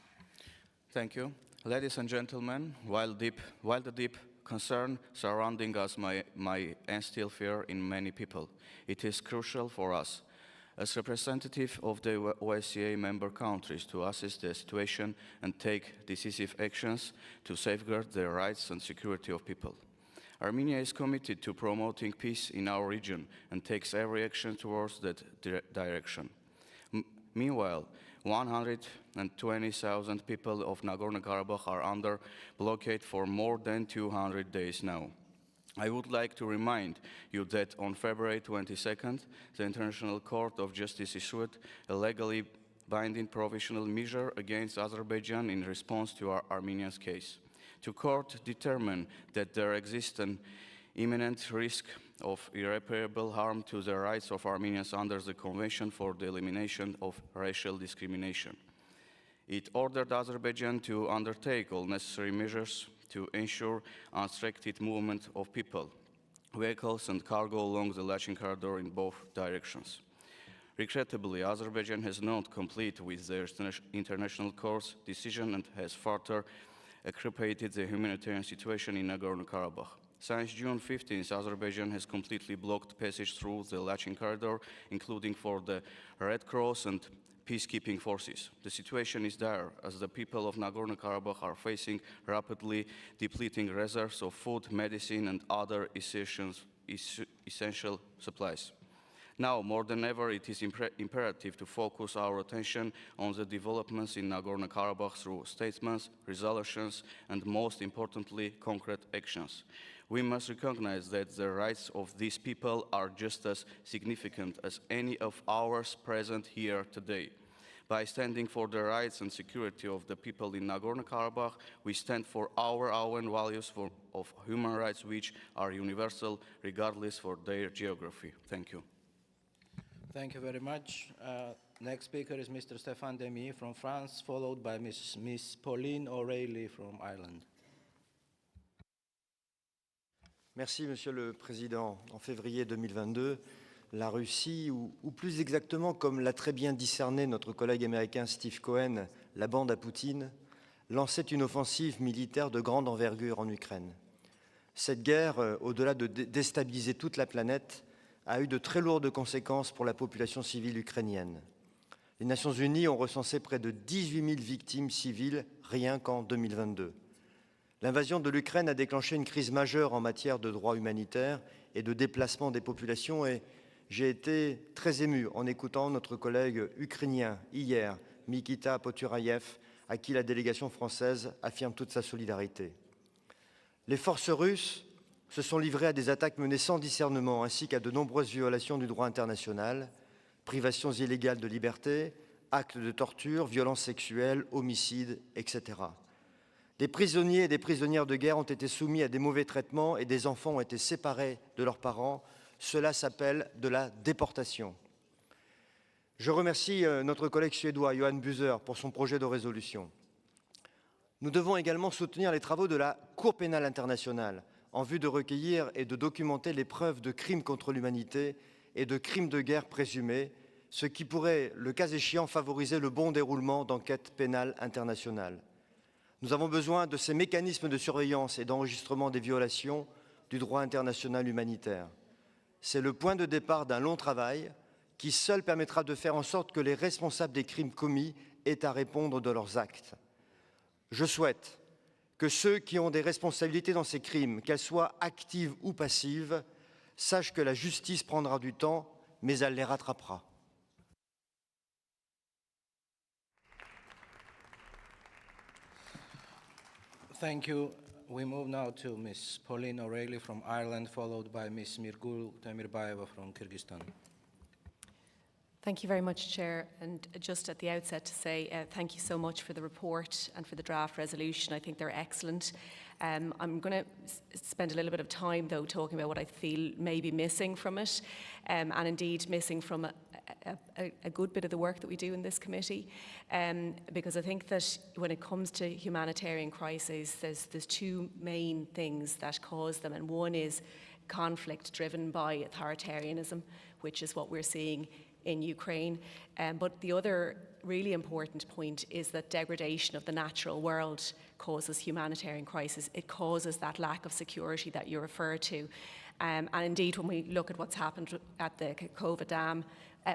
Thank you. Ladies and gentlemen, while the deep concern surrounding us may instill fear in many people, it is crucial for us, as representative of the OSCE member countries, to assess the situation and take decisive actions to safeguard the rights and security of people. Armenia is committed to promoting peace in our region and takes every action towards that direction. Meanwhile, 120,000 people of Nagorno-Karabakh are under blockade for more than 200 days now. I would like to remind you that on February 22nd, the International Court of Justice issued a legally binding provisional measure against Azerbaijan in response to Armenia's case. The court determined that there exists an imminent risk of irreparable harm to the rights of Armenians under the Convention for the Elimination of Racial Discrimination. It ordered Azerbaijan to undertake all necessary measures to ensure unrestricted movement of people, vehicles and cargo along the Lachin corridor in both directions. Regrettably, Azerbaijan has not complied with the International Court's decision and has further aggravated the humanitarian situation in Nagorno-Karabakh. Since June 15th, Azerbaijan has completely blocked passage through the Lachin corridor, including for the Red Cross and peacekeeping forces. The situation is dire, as the people of Nagorno-Karabakh are facing rapidly depleting reserves of food, medicine, and other essential supplies. Now, more than ever, it is imperative to focus our attention on the developments in Nagorno-Karabakh through statements, resolutions, and most importantly, concrete actions. We must recognize that the rights of these people are just as significant as any of ours present here today. By standing for the rights and security of the people in Nagorno-Karabakh, we stand for our own values of human rights, which are universal regardless of their geography. Thank you. Thank you very much. Next speaker is Mr. Stéphane Demy from France, followed by Miss Pauline O'Reilly from Ireland. Merci, Monsieur le Président. En février 2022, la Russie, ou plus exactement, comme l'a très bien discerné notre collègue américain Steve Cohen, la bande à Poutine, lançait une offensive militaire de grande envergure en Ukraine. Cette guerre, au-delà de déstabiliser toute la planète, a eu de très lourdes conséquences pour la population civile ukrainienne. Les Nations Unies ont recensé près de 18 000 victimes civiles rien qu'en 2022. L'invasion de l'Ukraine a déclenché une crise majeure en matière de droits humanitaires et de déplacement des populations et j'ai été très ému en écoutant notre collègue ukrainien hier, Mikita Poturayev, à qui la délégation française affirme toute sa solidarité. Les forces russes se sont livrées à des attaques menées sans discernement ainsi qu'à de nombreuses violations du droit international, privations illégales de liberté, actes de torture, violences sexuelles, homicides, etc. Des prisonniers et des prisonnières de guerre ont été soumis à des mauvais traitements et des enfants ont été séparés de leurs parents. Cela s'appelle de la déportation. Je remercie notre collègue suédois, Johan Buser, pour son projet de résolution. Nous devons également soutenir les travaux de la Cour pénale internationale en vue de recueillir et de documenter les preuves de crimes contre l'humanité et de crimes de guerre présumés, ce qui pourrait, le cas échéant, favoriser le bon déroulement d'enquêtes pénales internationales. Nous avons besoin de ces mécanismes de surveillance et d'enregistrement des violations du droit international humanitaire. C'est le point de départ d'un long travail qui seul permettra de faire en sorte que les responsables des crimes commis aient à répondre de leurs actes. Je souhaite que ceux qui ont des responsabilités dans ces crimes, qu'elles soient actives ou passives, sachent que la justice prendra du temps, mais elle les rattrapera. Thank you. We move now to Ms. Pauline O'Reilly from Ireland, followed by Ms. Mirgul Temirbayeva from Kyrgyzstan. Thank you very much, Chair. And just at the outset to say thank you so much for the report and for the draft resolution. I think they're excellent. I'm going to spend a little bit of time, though, talking about what I feel may be missing from it, and indeed missing from a good bit of the work that we do in this committee, because I think that when it comes to humanitarian crises, there's two main things that cause them, and one is conflict driven by authoritarianism, which is what we're seeing in Ukraine. But the other really important point is that degradation of the natural world causes humanitarian crisis. It causes that lack of security that you refer to. And indeed, when we look at what's happened at the Kakova Dam,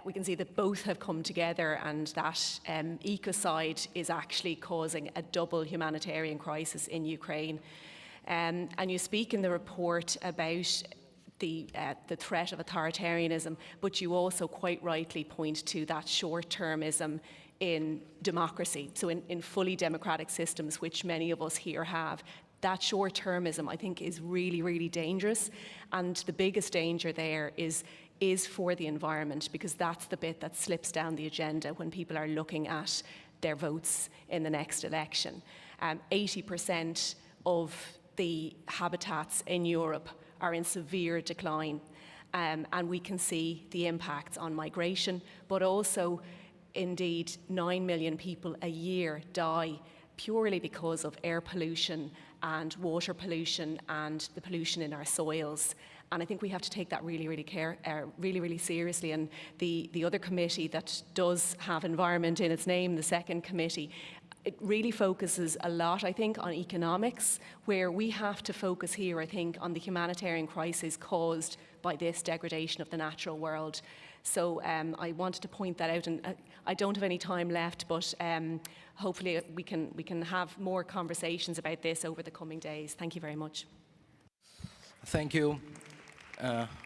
we can see that both have come together, and that ecocide is actually causing a double humanitarian crisis in Ukraine. And you speak in the report about the threat of authoritarianism, but you also quite rightly point to that short-termism in democracy, so in fully democratic systems, which many of us here have. That short-termism, I think, is really, really dangerous, and the biggest danger there is for the environment, because that's the bit that slips down the agenda when people are looking at their votes in the next election. 80% of the habitats in Europe are in severe decline, and we can see the impacts on migration, but also indeed 9 million people a year die purely because of air pollution and water pollution and the pollution in our soils. And I think we have to take that really, really seriously. And the other committee that does have environment in its name, the second committee, it really focuses a lot, I think, on economics, where we have to focus here, I think, on the humanitarian crisis caused by this degradation of the natural world. So I wanted to point that out, and I don't have any time left, but hopefully we can have more conversations about this over the coming days. Thank you very much. Thank you.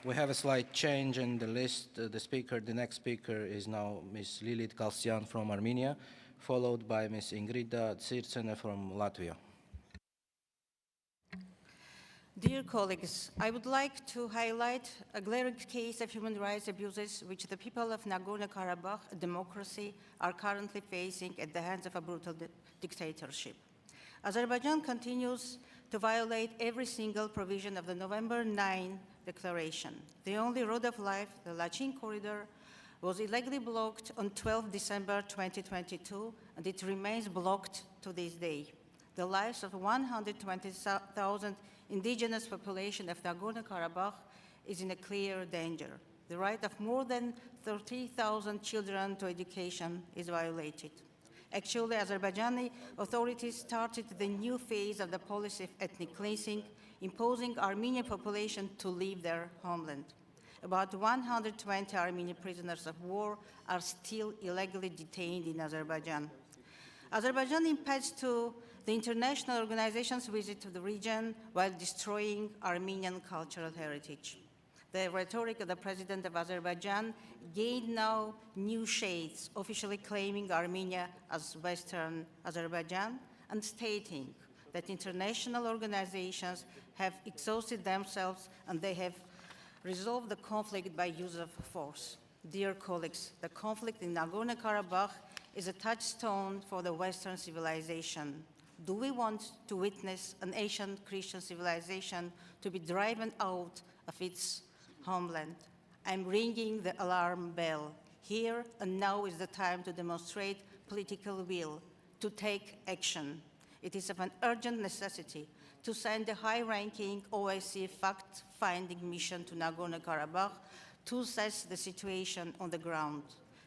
We have a slight change in the list. The next speaker is now Ms. Lilit Galsyan from Armenia, followed by Ms. Ingrida Tsirtsene from Latvia. Dear colleagues, I would like to highlight a glaring case of human rights abuses which the people of Nagorno-Karabakh, a democracy, are currently facing at the hands of a brutal dictatorship. Azerbaijan continues to violate every single provision of the November 9 declaration. The only road of life, the Lachin corridor, was illegally blocked on 12 December 2022, and it remains blocked to this day. The lives of 120,000 indigenous population of Nagorno-Karabakh is in a clear danger. The right of more than 30,000 children to education is violated. Actually, Azerbaijani authorities started the new phase of the policy of ethnic cleansing, imposing Armenian population to leave their homeland. About 120 Armenian prisoners of war are still illegally detained in Azerbaijan. Azerbaijan impedes to the international organizations visit to the region while destroying Armenian cultural heritage. The rhetoric of the president of Azerbaijan gained now new shades, officially claiming Armenia as Western Azerbaijan and stating that international organizations have exhausted themselves and they have resolved the conflict by use of force. Dear colleagues, the conflict in Nagorno-Karabakh is a touchstone for the Western civilization. Do we want to witness an ancient Christian civilization to be driven out of its homeland? I'm ringing the alarm bell. Here and now is the time to demonstrate political will, to take action. It is of an urgent necessity to send a high-ranking OSCE fact-finding mission to Nagorno-Karabakh to assess the situation on the ground.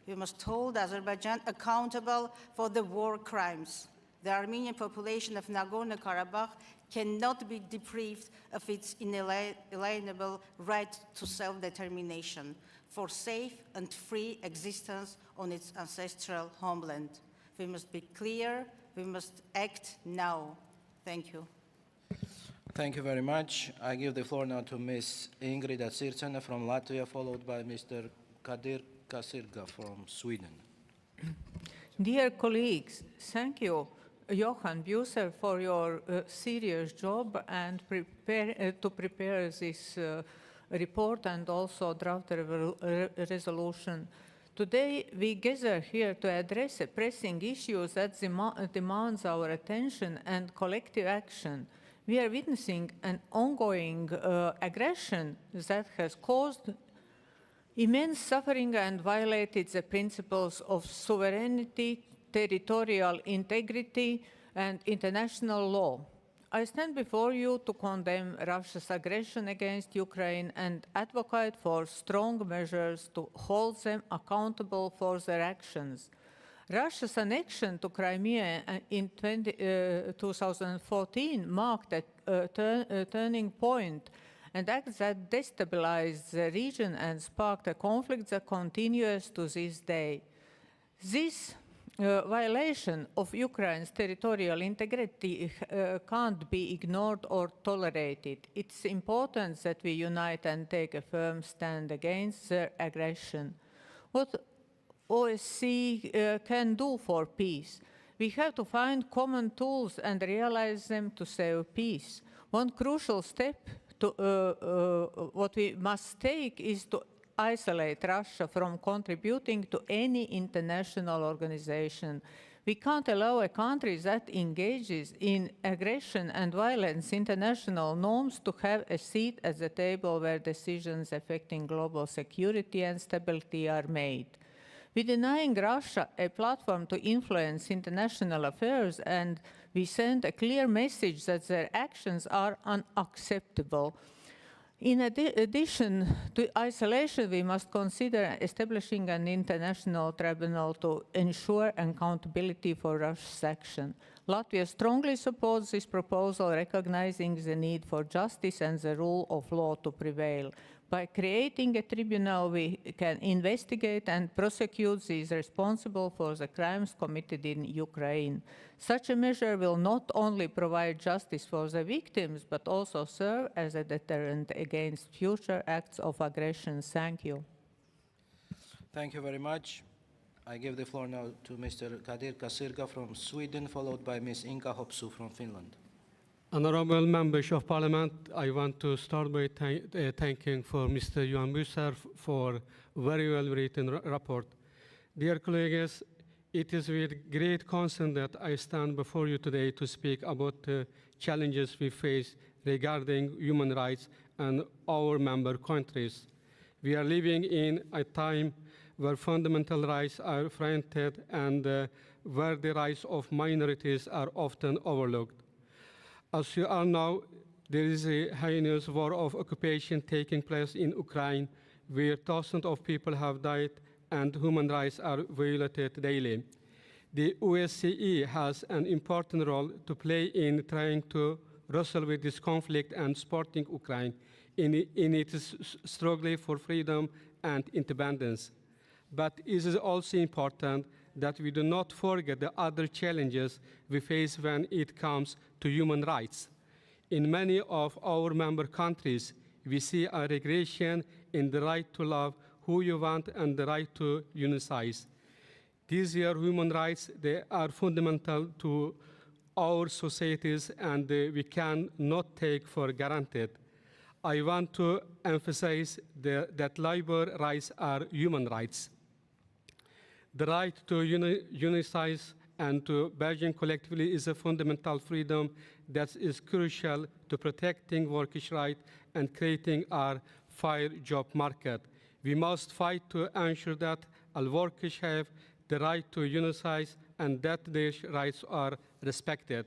We must hold Azerbaijan accountable for the war crimes. The Armenian population of Nagorno-Karabakh cannot be deprived of its inalienable right to self-determination for safe and free existence on its ancestral homeland. We must be clear, we must act now. Thank you. Thank you very much. I give the floor now to Ms. Ingrida Tsirtsene from Latvia, followed by Mr. Kadir Kasirga from Sweden. Dear colleagues, thank you, Johan Buser, for your serious job and to prepare this report and also draft resolution. Today, we gather here to address a pressing issue that demands our attention and collective action. We are witnessing an ongoing aggression that has caused immense suffering and violated the principles of sovereignty, territorial integrity, and international law. I stand before you to condemn Russia's aggression against Ukraine and advocate for strong measures to hold them accountable for their actions. Russia's annexion to Crimea in 2014 marked a turning point, and acts that destabilized the region and sparked a conflict that continues to this day. This violation of Ukraine's territorial integrity can't be ignored or tolerated. It's important that we unite and take a firm stand against their aggression. What OSCE can do for peace? We have to find common tools and realize them to save peace. One crucial step what we must take is to isolate Russia from contributing to any international organization. We can't allow a country that engages in aggression and violence international norms to have a seat at the table where decisions affecting global security and stability are made. We're denying Russia a platform to influence international affairs, and we send a clear message that their actions are unacceptable. In addition to isolation, we must consider establishing an international tribunal to ensure accountability for Russia's action. Latvia strongly supports this proposal, recognizing the need for justice and the rule of law to prevail. By creating a tribunal, we can investigate and prosecute those responsible for the crimes committed in Ukraine. Such a measure will not only provide justice for the victims, but also serve as a deterrent against future acts of aggression. Thank you. Thank you very much. I give the floor now to Mr. Kadir Kasirga from Sweden, followed by Ms. Inka Hopsu from Finland. Honorable members of Parliament, I want to start by thanking for Mr. Johan Busser for very well-written report. Dear colleagues, it is with great concern that I stand before you today to speak about the challenges we face regarding human rights in our member countries. We are living in a time where fundamental rights are threatened and where the rights of minorities are often overlooked. As you all know, there is a heinous war of occupation taking place in Ukraine, where thousands of people have died and human rights are violated daily. The OSCE has an important role to play in trying to wrestle with this conflict and supporting Ukraine in its struggle for freedom and independence. But it is also important that we do not forget the other challenges we face when it comes to human rights. In many of our member countries, we see a regression in the right to love who you want and the right to unitize. These are human rights. They are fundamental to our societies and we cannot take for granted. I want to emphasize that labor rights are human rights. The right to unitize and to bargain collectively is a fundamental freedom that is crucial to protecting workers' rights and creating our fair job market. We must fight to ensure that all workers have the right to unitize and that their rights are respected.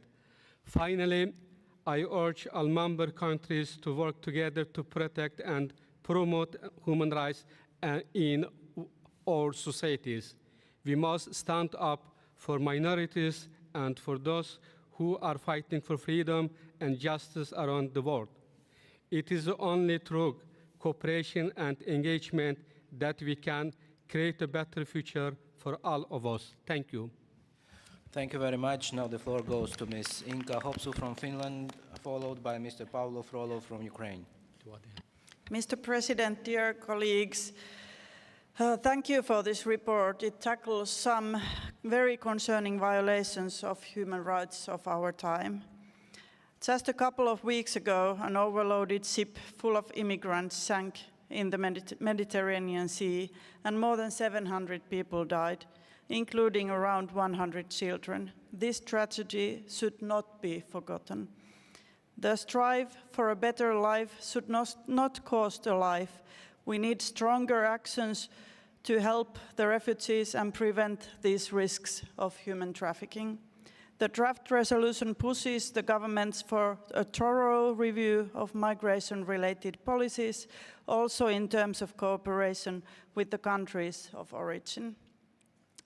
Finally, I urge all member countries to work together to protect and promote human rights in our societies. We must stand up for minorities and for those who are fighting for freedom and justice around the world. It is only through cooperation and engagement that we can create a better future for all of us. Thank you. Thank you very much. Now the floor goes to Ms. Inka Hopsu from Finland, followed by Mr. Paolo Frollo from Ukraine. Mr. President, dear colleagues, thank you for this report. It tackles some very concerning violations of human rights of our time. Just a couple of weeks ago, an overloaded ship full of immigrants sank in the Mediterranean Sea, and more than 700 people died, including around 100 children. This tragedy should not be forgotten. The strive for a better life should not cost a life. We need stronger actions to help the refugees and prevent these risks of human trafficking. The draft resolution pushes the governments for a thorough review of migration-related policies, also in terms of cooperation with the countries of origin.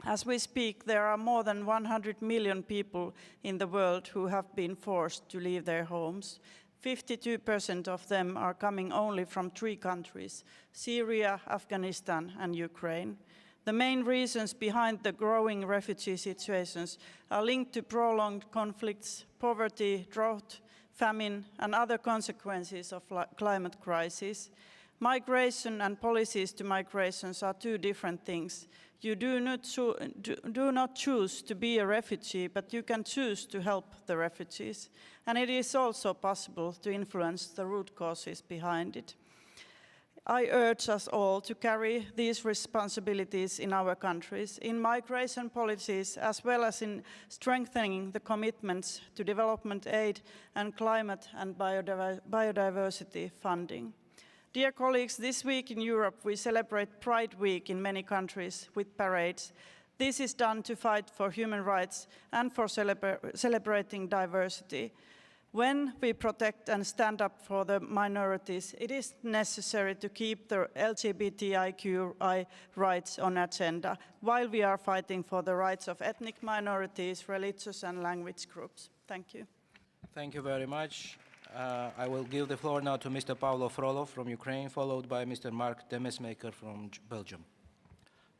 As we speak, there are more than 100 million people in the world who have been forced to leave their homes. 52% of them are coming only from 3 countries: Syria, Afghanistan, and Ukraine. The main reasons behind the growing refugee situations are linked to prolonged conflicts, poverty, drought, famine, and other consequences of climate crisis. Migration and policies to migrations are 2 different things. You do not choose to be a refugee, but you can choose to help the refugees. And it is also possible to influence the root causes behind it. I urge us all to carry these responsibilities in our countries, in migration policies, as well as in strengthening the commitments to development aid and climate and biodiversity funding. Dear colleagues, this week in Europe we celebrate Pride Week in many countries with parades. This is done to fight for human rights and for celebrating diversity. When we protect and stand up for the minorities, it is necessary to keep the LGBTIQI rights on agenda while we are fighting for the rights of ethnic minorities, religious and language groups. Thank you. Thank you very much. I will give the floor now to Mr. Pavlo Frolov from Ukraine, followed by Mr. Mark Demesmaker from Belgium.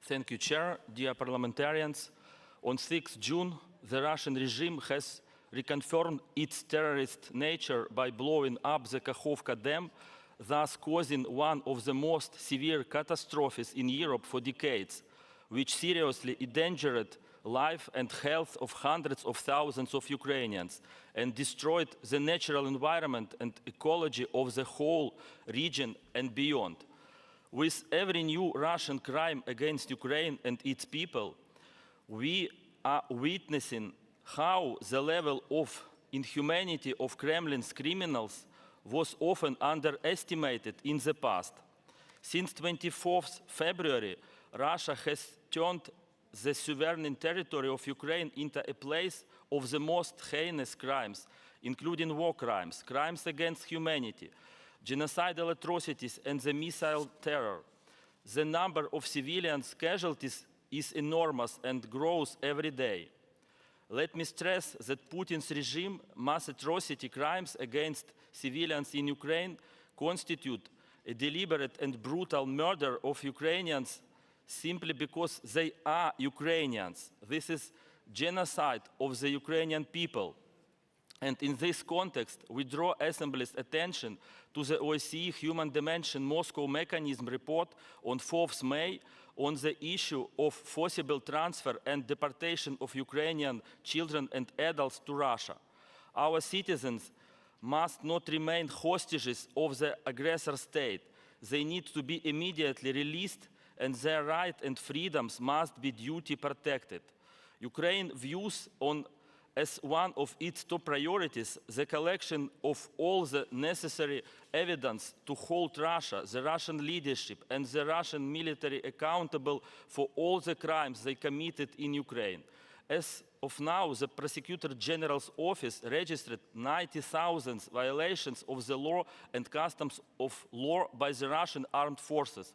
Thank you, Chair. Dear parliamentarians, on 6 June, the Russian regime has reconfirmed its terrorist nature by blowing up the Kakhovka Dam, thus causing one of the most severe catastrophes in Europe for decades, which seriously endangered life and health of hundreds of thousands of Ukrainians and destroyed the natural environment and ecology of the whole region and beyond. With every new Russian crime against Ukraine and its people, we are witnessing how the level of inhumanity of Kremlin's criminals was often underestimated in the past. Since 24th February, Russia has turned the sovereign territory of Ukraine into a place of the most heinous crimes, including war crimes, crimes against humanity, genocidal atrocities, and the missile terror. The number of civilian casualties is enormous and grows every day. Let me stress that Putin's regime mass atrocity crimes against civilians in Ukraine constitute a deliberate and brutal murder of Ukrainians simply because they are Ukrainians. This is genocide of the Ukrainian people. And in this context, we draw Assembly's attention to the OSCE Human Dimension Moscow Mechanism report on 4th May on the issue of forcible transfer and deportation of Ukrainian children and adults to Russia. Our citizens must not remain hostages of the aggressor state. They need to be immediately released, and their rights and freedoms must be duty protected. Ukraine views as one of its top priorities the collection of all the necessary evidence to hold Russia, the Russian leadership, and the Russian military accountable for all the crimes they committed in Ukraine. As of now, the Prosecutor General's office registered 90,000 violations of the law and customs of law by the Russian armed forces.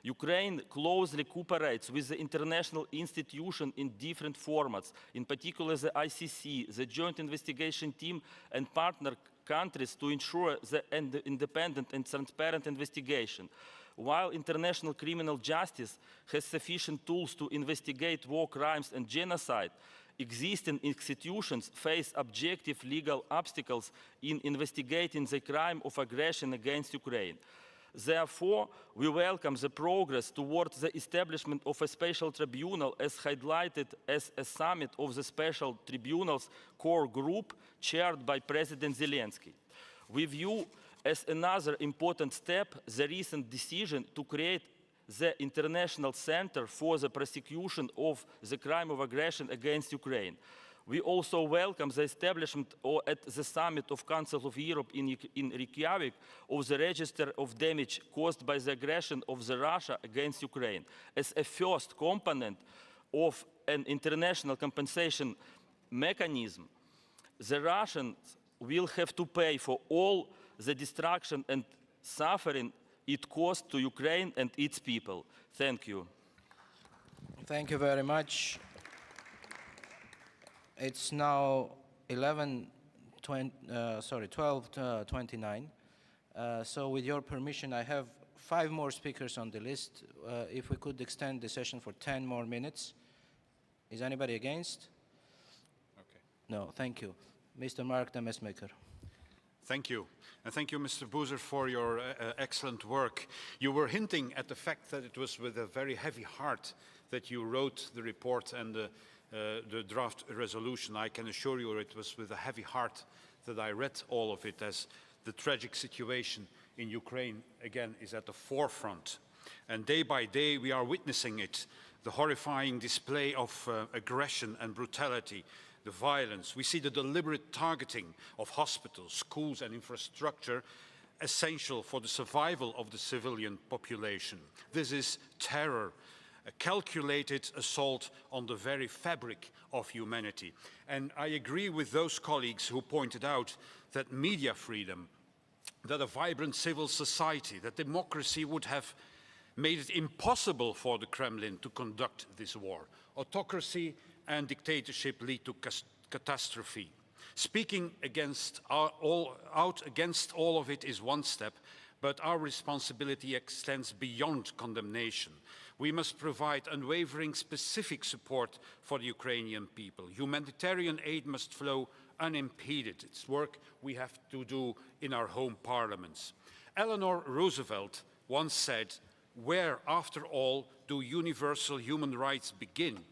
Ukraine closely cooperates with the international institutions in different formats, in particular the ICC, the Joint Investigation Team, and partner countries to ensure the independent and transparent investigation. While international criminal justice has sufficient tools to investigate war crimes and genocide, existing institutions face objective legal obstacles in investigating the crime of aggression against Ukraine. Therefore, we welcome the progress towards the establishment of a special tribunal as highlighted as a summit of the special tribunal's core group chaired by President Zelensky. We view as another important step the recent decision to create the International Center for the Prosecution of the Crime of Aggression against Ukraine. We also welcome the establishment at the Summit of Council of Europe in Reykjavik of the Register of Damage caused by the aggression of Russia against Ukraine as a first component of an international compensation mechanism. The Russians will have to pay for all the destruction and suffering it caused to Ukraine and its people. Thank you. Thank you very much. It's now 12:29. So with your permission, I have 5 more speakers on the list. If we could extend the session for 10 more minutes. Is anybody against? Okay. No, thank you. Mr. Mark Demesmaker. Thank you. And thank you, Mr. Boozer, for your excellent work. You were hinting at the fact that it was with a very heavy heart that you wrote the report and the draft resolution. I can assure you it was with a heavy heart that I read all of it, as the tragic situation in Ukraine, again, is at the forefront. And day by day, we are witnessing it, the horrifying display of aggression and brutality, the violence. We see the deliberate targeting of hospitals, schools, and infrastructure essential for the survival of the civilian population. This is terror. a calculated assault on the very fabric of humanity. And I agree with those colleagues who pointed out that media freedom, that a vibrant civil society, that democracy would have made it impossible for the Kremlin to conduct this war. Autocracy and dictatorship lead to catastrophe. Speaking out against all of it is one step, but our responsibility extends beyond condemnation. We must provide unwavering specific support for the Ukrainian people. Humanitarian aid must flow unimpeded. It's work we have to do in our home parliaments. Eleanor Roosevelt once said, "Where, after all, do universal human rights begin?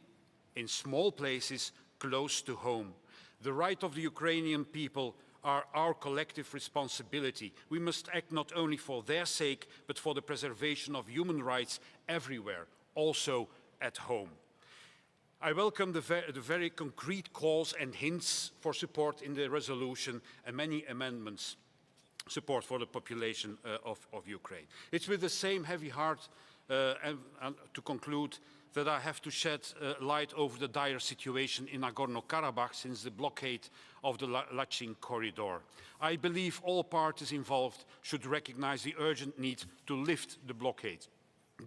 In small places close to home." The right of the Ukrainian people are our collective responsibility. We must act not only for their sake, but for the preservation of human rights everywhere, also at home. I welcome the very concrete calls and hints for support in the resolution and many amendments support for the population of Ukraine. It's with the same heavy heart and to conclude that I have to shed light over the dire situation in Nagorno-Karabakh since the blockade of the Lachin corridor. I believe all parties involved should recognize the urgent need to lift the blockade.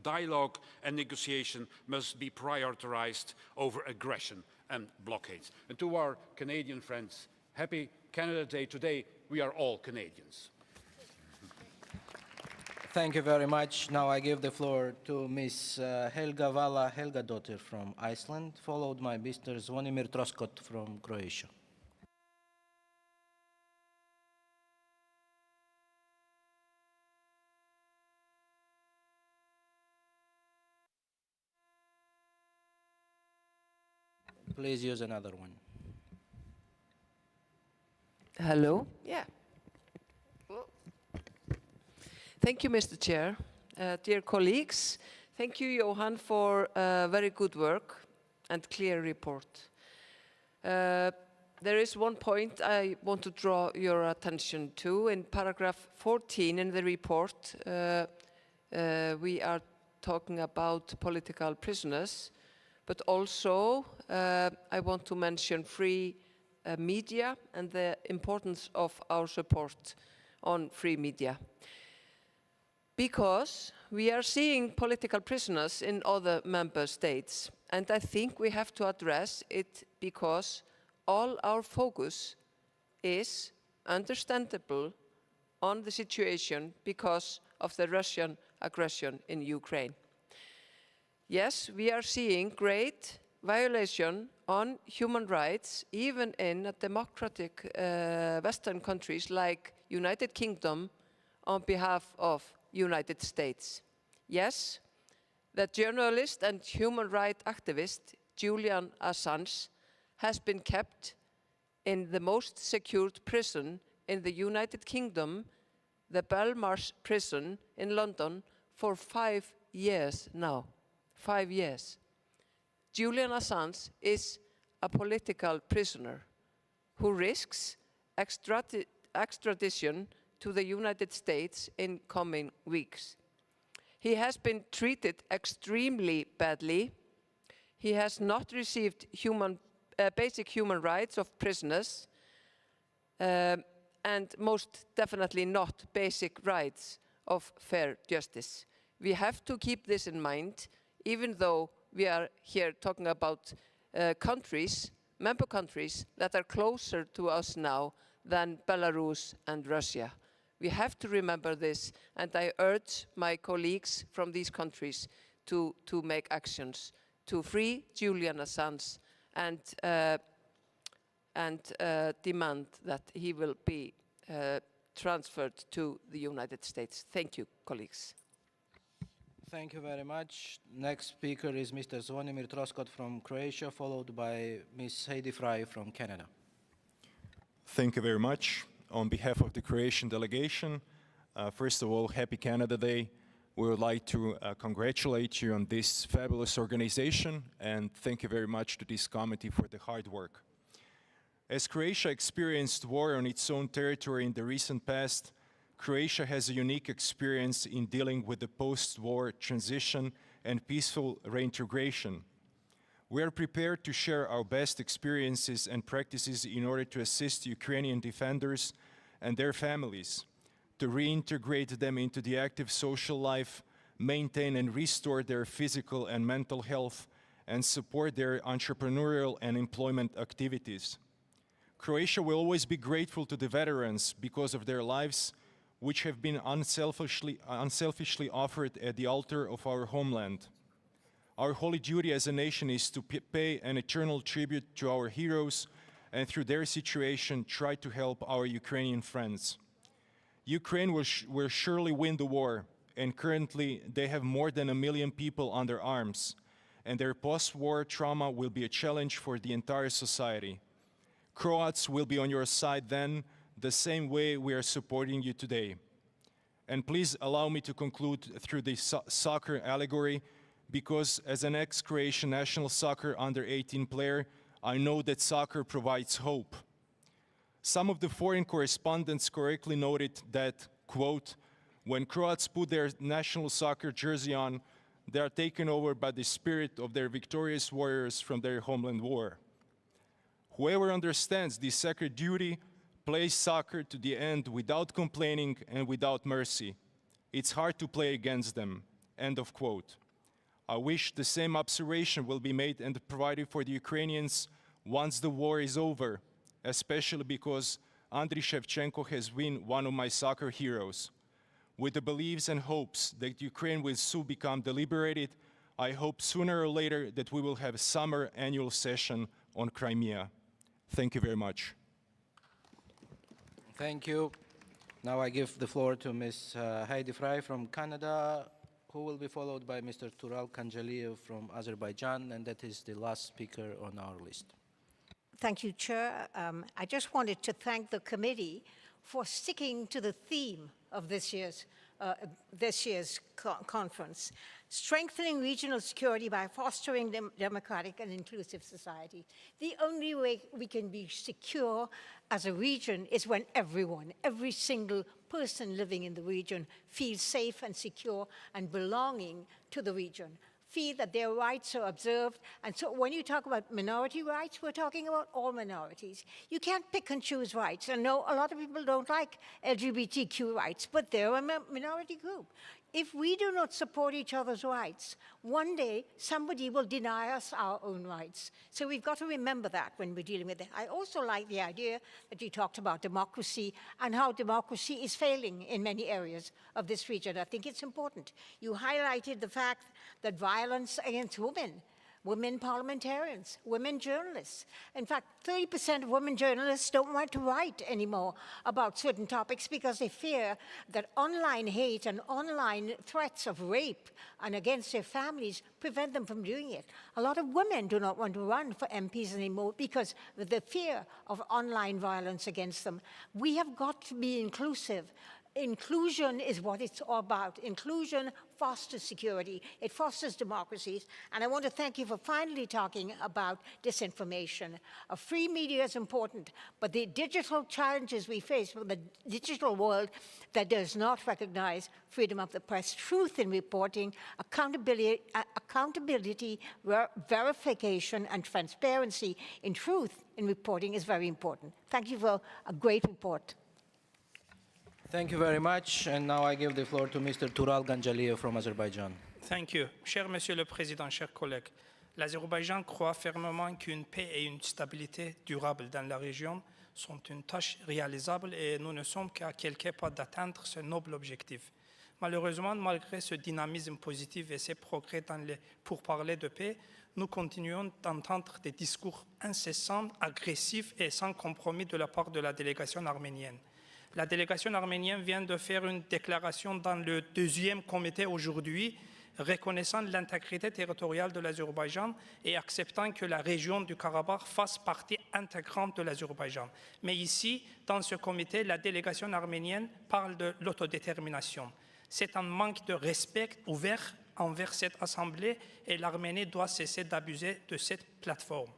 Dialogue and negotiation must be prioritized over aggression and blockades. And to our Canadian friends, happy Canada Day. Today we are all Canadians. Thank you very much. Now I give the floor to Ms. Helga Vala Helgadottir from Iceland, followed by Mr. Zvonimir Troskot from Croatia. Please use another one. Hello? Yeah. Thank you, Mr. Chair. Dear colleagues, thank you, Johan, for very good work and clear report. There is one point I want to draw your attention to. In paragraph 14 in the report, we are talking about political prisoners, but also I want to mention free media and the importance of our support on free media. Because we are seeing political prisoners in other member states, and I think we have to address it because all our focus is understandable on the situation because of the Russian aggression in Ukraine. Yes, we are seeing great violation on human rights, even in democratic Western countries like United Kingdom on behalf of United States. Yes, the journalist and human rights activist Julian Assange has been kept in the most secured prison in the United Kingdom, the Belmarsh prison in London, for 5 years now. 5 years. Julian Assange is a political prisoner who risks extradition to the United States in coming weeks. He has been treated extremely badly. He has not received basic human rights of prisoners, and most definitely not basic rights of fair justice. We have to keep this in mind, even though we are here talking about countries, member countries, that are closer to us now than Belarus and Russia. We have to remember this, and I urge my colleagues from these countries to make actions to free Julian Assange and demand that he will be transferred to the United States. Thank you, colleagues. Thank you very much. Next speaker is Mr. Zvonimir Troskot from Croatia, followed by Ms. Heidi Fry from Canada. Thank you very much. On behalf of the Croatian delegation, first of all, happy Canada Day. We would like to congratulate you on this fabulous organization, and thank you very much to this committee for the hard work. As Croatia experienced war on its own territory in the recent past, Croatia has a unique experience in dealing with the post-war transition and peaceful reintegration. We are prepared to share our best experiences and practices in order to assist Ukrainian defenders and their families, to reintegrate them into the active social life, maintain and restore their physical and mental health, and support their entrepreneurial and employment activities. Croatia will always be grateful to the veterans because of their lives, which have been unselfishly offered at the altar of our homeland. Our holy duty as a nation is to pay an eternal tribute to our heroes and through their situation try to help our Ukrainian friends. Ukraine will surely win the war, and currently they have more than 1 million people under arms, and their post-war trauma will be a challenge for the entire society. Croats will be on your side then, the same way we are supporting you today. And please allow me to conclude through the soccer allegory, because as an ex-Croatian national soccer under-18 player, I know that soccer provides hope. Some of the foreign correspondents correctly noted that, quote, when Croats put their national soccer jersey on, they are taken over by the spirit of their victorious warriors from their homeland war. Whoever understands this sacred duty plays soccer to the end without complaining and without mercy. It's hard to play against them, end of quote. I wish the same observation will be made and provided for the Ukrainians once the war is over, especially because Andriy Shevchenko has been one of my soccer heroes. With the beliefs and hopes that Ukraine will soon become deliberated, I hope sooner or later that we will have a summer annual session on Crimea. Thank you very much. Thank you. Now I give the floor to Ms. Heidi Frey from Canada, who will be followed by Mr. Tural Kanjaliev from Azerbaijan, and that is the last speaker on our list. Thank you, Chair. I just wanted to thank the committee for sticking to the theme of this year's conference, strengthening regional security by fostering democratic and inclusive society. The only way we can be secure as a region is when every single person living in the region feels safe and secure and belonging to the region, feel that their rights are observed. And so when you talk about minority rights, we're talking about all minorities. You can't pick and choose rights. And no, a lot of people don't like LGBTQ rights, but they're a minority group. If we do not support each other's rights, one day somebody will deny us our own rights. So we've got to remember that when we're dealing with it. I also like the idea that you talked about democracy and how democracy is failing in many areas of this region. I think it's important. You highlighted the fact that violence against women parliamentarians, women journalists. In fact, 30% of women journalists don't want to write anymore about certain topics because they fear that online hate and online threats of rape and against their families prevent them from doing it. A lot of women do not want to run for MPs anymore because of the fear of online violence against them. We have got to be inclusive. Inclusion is what it's all about. Inclusion fosters security. It fosters democracies. And I want to thank you for finally talking about disinformation. A free media is important, but the digital challenges we face from the digital world that does not recognize freedom of the press, truth in reporting, accountability, verification, and transparency in truth in reporting is very important. Thank you for a great report. Thank you very much. And now I give the floor to Mr. Tural Ganjaliev from Azerbaijan. Thank you. Cher Monsieur le Président, chers collègues, l'Azerbaïdjan croit fermement qu'une paix et une stabilité durable dans la région sont une tâche réalisable et nous ne sommes qu'à quelques pas d'atteindre ce noble objectif. Malheureusement, malgré ce dynamisme positif et ces progrès dans les pourparlers de paix, nous continuons d'entendre des discours incessants, agressifs et sans compromis de la part de la délégation arménienne. La délégation arménienne vient de faire une déclaration dans le deuxième comité aujourd'hui, reconnaissant l'intégrité territoriale de l'Azerbaïdjan et acceptant que la région du Karabakh fasse partie intégrante de l'Azerbaïdjan. Mais ici, dans ce comité, la délégation arménienne parle de l'autodétermination. C'est un manque de respect ouvert envers cette assemblée et l'Arménie doit cesser d'abuser de cette plateforme.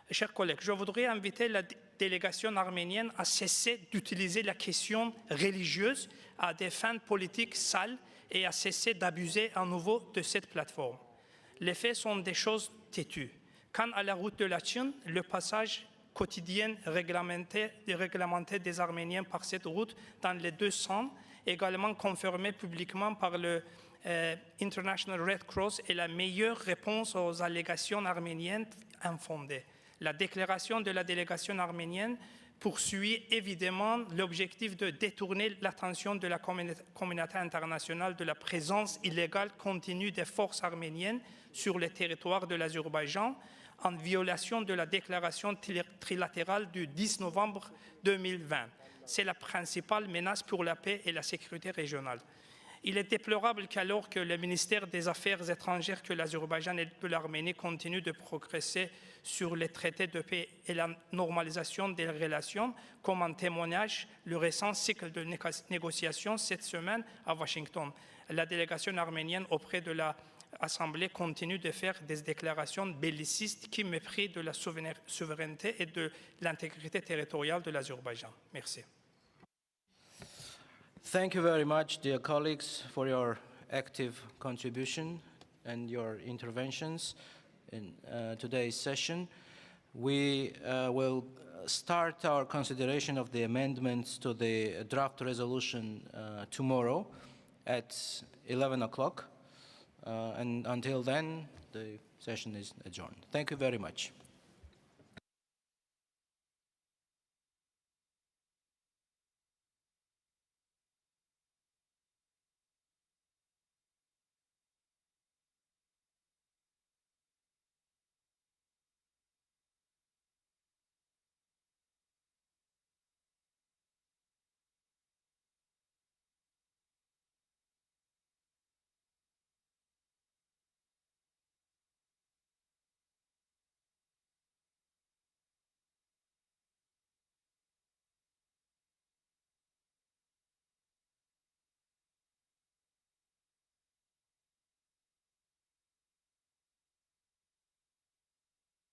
Chers collègues, je voudrais inviter la délégation arménienne à cesser d'utiliser la question religieuse à des fins politiques sales et à cesser d'abuser à nouveau de cette plateforme. Les faits sont des choses têtues. Quant à la route de la Chine, le passage quotidien réglementé des Arméniens par cette route dans les deux sens, également confirmé publiquement par le International Red Cross, est la meilleure réponse aux allégations arméniennes infondées. La déclaration de la délégation arménienne poursuit évidemment l'objectif de détourner l'attention de la communauté internationale de la présence illégale continue des forces arméniennes sur le territoire de l'Azerbaïdjan, en violation de la déclaration trilatérale du 10 novembre 2020. C'est la principale menace pour la paix et la sécurité régionale. Il est déplorable qu'alors que le ministère des Affaires étrangères que l'Azerbaïdjan et l'Arménie continuent de progresser sur les traités de paix et la normalisation des relations, comme en témoignage le récent cycle de négociations cette semaine à Washington. La délégation arménienne auprès de l'Assemblée continue de faire des déclarations bellicistes qui méprisent de la souveraineté et de l'intégrité territoriale de l'Azerbaïdjan. Merci. Thank you very much, dear colleagues, for your active contribution and your interventions in today's session. We will start our consideration of the amendments to the draft resolution tomorrow at 11 o'clock. And until then, the session is adjourned. Thank you very much.